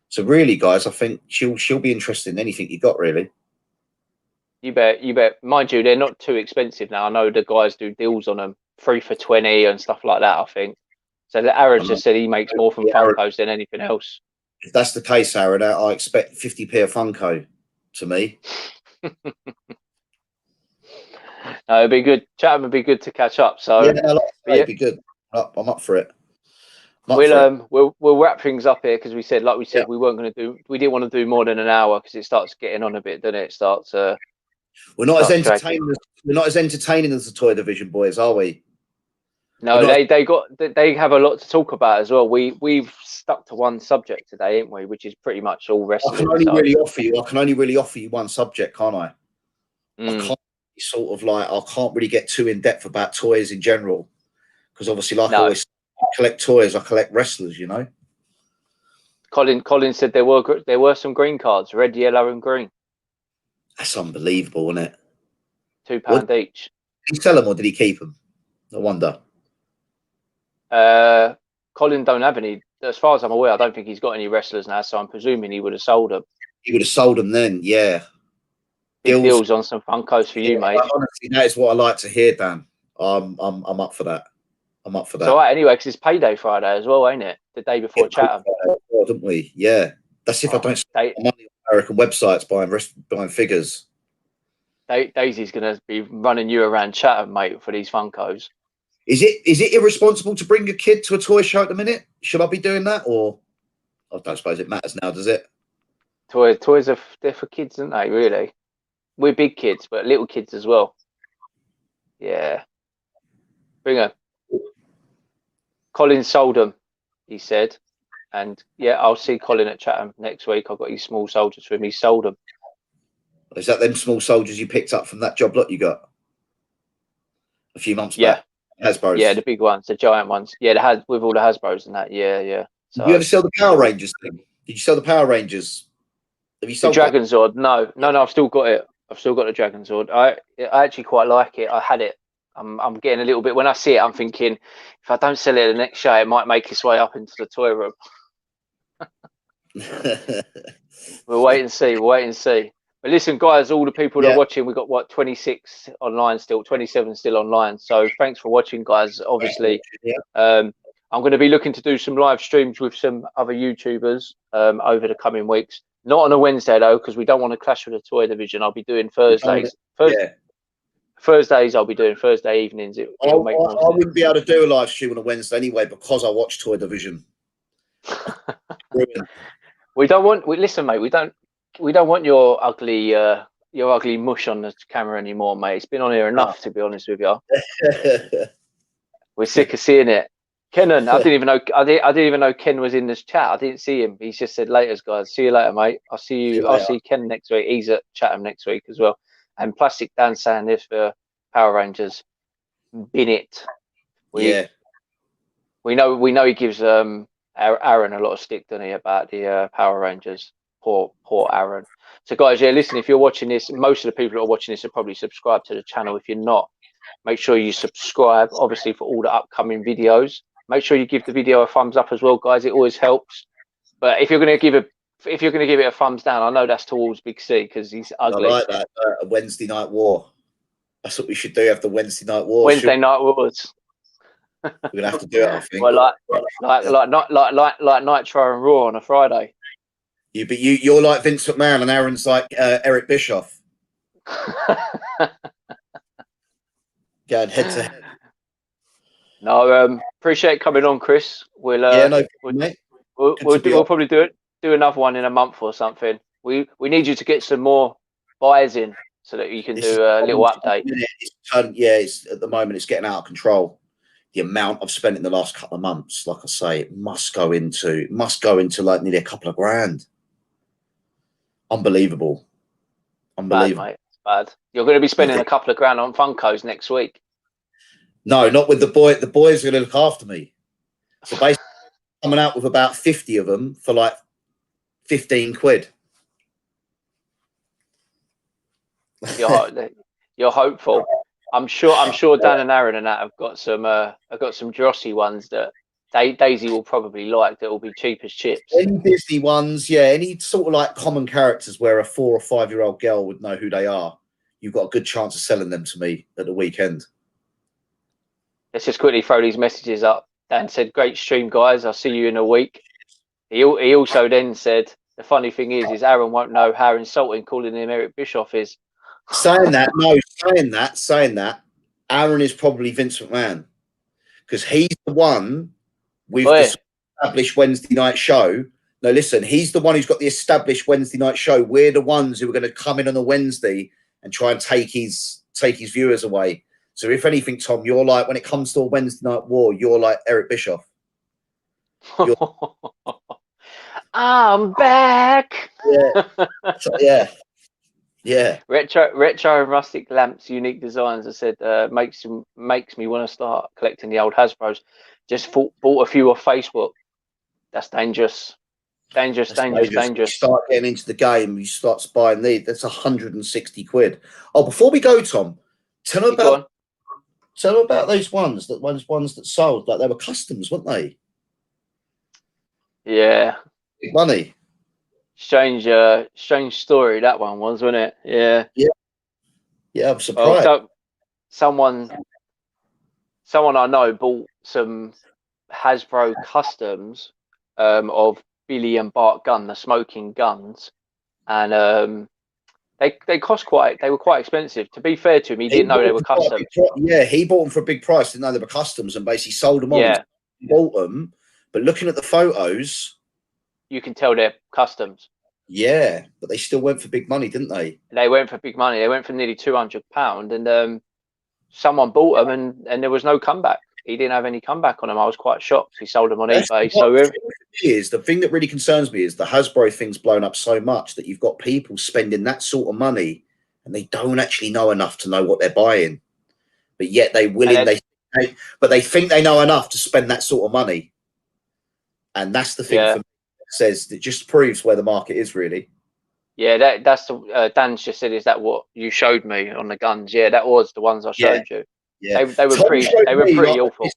So really, guys, I think she'll be interested in anything you got, really. you bet. Mind you, they're not too expensive now. I know the guys do deals on them, 3 for 20 and stuff like that. I think. So the Aaron just said he makes more from Funkos than anything else. If that's the case, Aaron, I expect 50p of Funko to me. No, it'd be good. Chatham would be good to catch up. So yeah, it'd be good. I'm up for it. We'll wrap things up here because we said we weren't going to do. We didn't want to do more than an hour because it starts getting on a bit, doesn't it? It starts. We're not as entertaining. We're not as entertaining as the toy division boys, are we? No, they have a lot to talk about as well. We've stuck to one subject today, ain't we? Which is pretty much all wrestling. I can only really offer you one subject, can't I? I can't I can't really get too in depth about toys in general because obviously, I always collect toys. I collect wrestlers, you know. Colin said there were some green cards, red, yellow, and green. That's unbelievable, isn't it? £2 each. Did he sell them or did he keep them? I wonder. Colin don't have any. As far as I'm aware, I don't think he's got any wrestlers now, so I'm presuming he would have sold them. He would have sold them then, yeah. Big deals on some Funkos for you, mate. Honestly, that is what I like to hear, Dan. I'm up for that. I'm up for that. So anyway, because it's payday Friday as well, ain't it? The day before Chatham, don't we? Yeah. That's if I don't spend money on American websites buying figures. Daisy's going to be running you around Chatham, mate, for these Funkos. Is it irresponsible to bring a kid to a toy show at the minute? Should I be doing that, or I don't suppose it matters now, does it? Toys they're for kids, aren't they? Really, we're big kids, but little kids as well. Yeah, bring her. Colin sold them, he said, and yeah, I'll see Colin at Chatham next week. I've got these small soldiers with me. Sold them. Is that them small soldiers you picked up from that job lot you got a few months back? Hasbro's. Yeah, the big ones, the giant ones. Yeah, with all the Hasbro's and that. Yeah. So, did you ever sell the Power Rangers thing? Did you sell the Power Rangers? Have you sold the Dragon Zord? No. I've still got it. I've still got the Dragon Zord. I actually quite like it. I had it. I'm getting a little bit. When I see it, I'm thinking if I don't sell it the next show, it might make its way up into the toy room. We'll wait and see. But listen, guys, all the people that are watching, we've got 26 online still, 27 still online. So thanks for watching, guys. Obviously, I'm going to be looking to do some live streams with some other YouTubers over the coming weeks. Not on a Wednesday though, because we don't want to clash with the toy division. I'll be doing Thursdays. Thursdays I'll be doing Thursday evenings. It'll make more I sense. wouldn't be able to do a live stream on a Wednesday anyway because I watch Toy Division. Brilliant. We don't want. Listen, mate. We don't want your ugly mush on the camera anymore, mate. It's been on here enough, to be honest with you. We're sick of seeing it. Kenan, I didn't even know. I didn't even know Ken was in this chat. I didn't see him. He's just said, "Laters, guys. See you later, mate. I'll see you. I'll see Ken next week. He's at Chatham next week as well." And Plastic Dan saying this for Power Rangers. Bin it. We know he gives Aaron a lot of stick, doesn't he, about the Power Rangers. Poor Aaron. So guys, yeah, listen, if you're watching this, most of the people that are watching this are probably subscribed to the channel. If you're not, make sure you subscribe, obviously, for all the upcoming videos. Make sure you give the video a thumbs up as well, guys. It always helps. But if you're going to give it a thumbs down, I know that's towards Big C because he's ugly. I like that. A Wednesday night war. That's what we should do. Have the Wednesday night war. Wednesday night wars. We're gonna have to do it, I think. Well, like Nitro and Raw on a Friday. But you're like Vince McMahon and Aaron's like Eric Bischoff. Going head to head. No, appreciate coming on, Chris. We'll no problem, mate. We'll probably do another one in a month or something. We need you to get some more buys in so that you can do a little update. It's at the moment it's getting out of control. The amount I've spent in the last couple of months, like I say, it must go into like nearly a couple of grand. Unbelievable. Bad, mate. It's bad. You're going to be spending a couple of grand on Funkos next week. No, not with the boy. The boys are going to look after me. So basically, coming out with about 50 of them for like 15 quid. You're hopeful. I'm sure Dan and Aaron and that have got some Jossie ones that Daisy will probably like, that will be cheap as chips. Any Disney ones, yeah, any sort of like common characters where a 4 or 5 year old girl would know who they are. You've got a good chance of selling them to me at the weekend. Let's just quickly throw these messages up. Dan said, "Great stream, guys. I'll see you in a week." He also then said, "The funny thing is Aaron won't know how insulting calling him Eric Bischoff is." Saying that, Aaron is probably Vince McMahon because he's the one with the established Wednesday night show. No, listen, he's the one who's got the established Wednesday night show. We're the ones who are going to come in on a Wednesday and try and take his viewers away. So if anything, Tom, you're like, when it comes to a Wednesday night war, you're like Eric Bischoff. I'm back. Yeah. Yeah. Retro and rustic lamps, unique designs. I said makes me want to start collecting the old Hasbros. Just bought a few off Facebook. That's dangerous. Dangerous. You start getting into the game, you start buying these. That's 160 quid. Oh, before we go, Tom, tell them about those ones that sold. Like they were customs, weren't they? Yeah. Big money. Strange story that one was, wasn't it? Yeah. Yeah, I'm surprised. So someone I know bought some Hasbro customs of Billy and Bart Gunn, the smoking guns, and they were quite expensive. To be fair to him, he didn't know they were customs. Yeah, he bought them for a big price, didn't know they were customs, and basically sold them on. Yeah. He bought them, but looking at the photos, you can tell they're customs. Yeah, but they still went for big money, didn't they? They went for big money. They went for nearly £200, and someone bought them, and there was no comeback. He didn't have any comeback on them. I was quite shocked. He sold them on eBay. So the thing that really concerns me is the Hasbro thing's blown up so much that you've got people spending that sort of money, and they don't actually know enough to know what they're buying, but yet they think they know enough to spend that sort of money, and that's the thing for me. Says that just proves where the market is really. Yeah, that's the Dan's just said, is that what you showed me on the guns? Yeah, that was the ones I showed you. Yeah, they were pretty awful.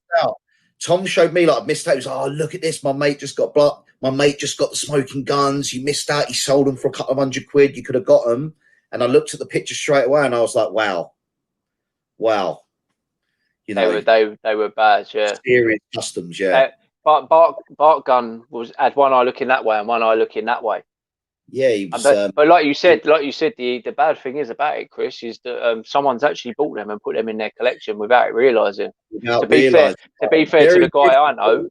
Tom showed me like I missed out. He was like, "Oh, look at this! My mate just got the smoking guns. You missed out. He sold them for a couple of £100. You could have got them." And I looked at the picture straight away, and I was like, "Wow." You know, they were bad. Yeah, serious customs. Yeah. But Bart Gunn had one eye looking that way and one eye looking that way. Yeah, he was. But like you said, the bad thing is about it, Chris, is that someone's actually bought them and put them in their collection without realising. To be fair to the guy I know,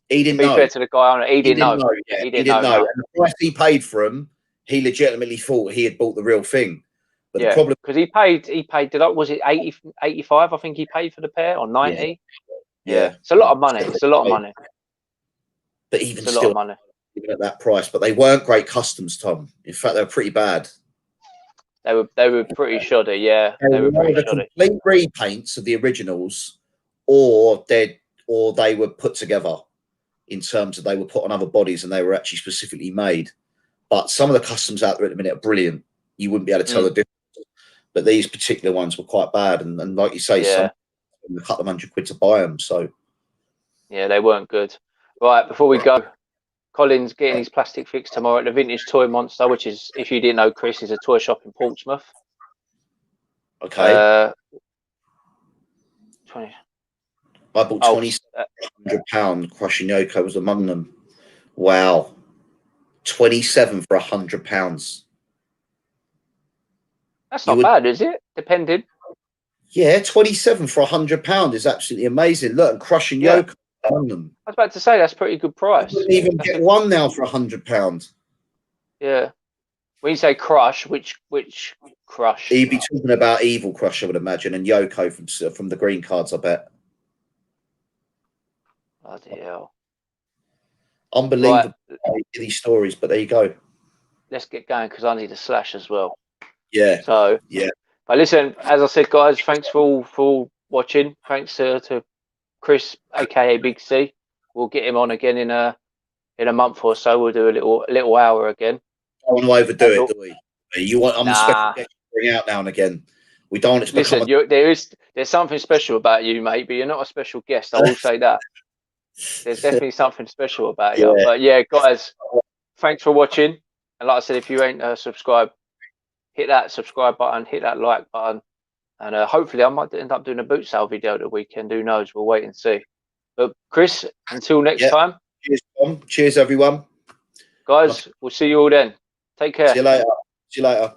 he didn't to be know. fair to the guy I know, he didn't know. Yeah, He didn't know. And the price he paid for them, he legitimately thought he had bought the real thing. But Yeah, the problem, because he paid. Was it 80, 85? I think he paid for the pair, or 90. Yeah. It's a lot of money. It's a lot of money. But even It's a lot still, of money. even at that price, but they weren't great customs, Tom. In fact, they were pretty bad. They were pretty shoddy. Yeah, They they were pretty either shoddy. complete repaints of the originals, or they were put together in terms of they were put on other bodies and they were actually specifically made. But some of the customs out there at the minute are brilliant. You wouldn't be able to tell the difference. But these particular ones were quite bad, and like you say, some a couple of £100 to buy them. So yeah, they weren't good. Right, before we go, Colin's getting his plastic fixed tomorrow at the Vintage Toy Monster, which is, if you didn't know, Chris, is a toy shop in Portsmouth. Okay. 20. I bought £2,700. Crushing Yoko was among them. Wow. 27 for £100. That's not bad, is it? Depending. Yeah, 27 for £100 is absolutely amazing. Look, and Crushing Yoko among them. I was about to say that's pretty good price. You even get one now for £100. Yeah. When you say Crush, which Crush? He'd be talking about Evil Crush, I would imagine, and Yoko from the green cards, I bet. Bloody hell. Unbelievable, these stories, but there you go. Let's get going because I need a slash as well. Yeah. So, yeah. But listen, as I said, guys, thanks for watching. Thanks to Chris, aka Big C. We'll get him on again in a month or so. We'll do a little hour again. I don't want to overdo it, do we? I'm a special guest to bring out now and again. We don't expect. Listen, there's something special about you, mate, but you're not a special guest. I will say that. There's definitely something special about you. But yeah, guys, thanks for watching. And like I said, if you ain't subscribed, hit that subscribe button, hit that like button, and hopefully I might end up doing a boot sale video the weekend. Who knows? We'll wait and see. But Chris, until next time. Cheers, Tom. Cheers, everyone. Guys, we'll see you all then. Take care. See you later.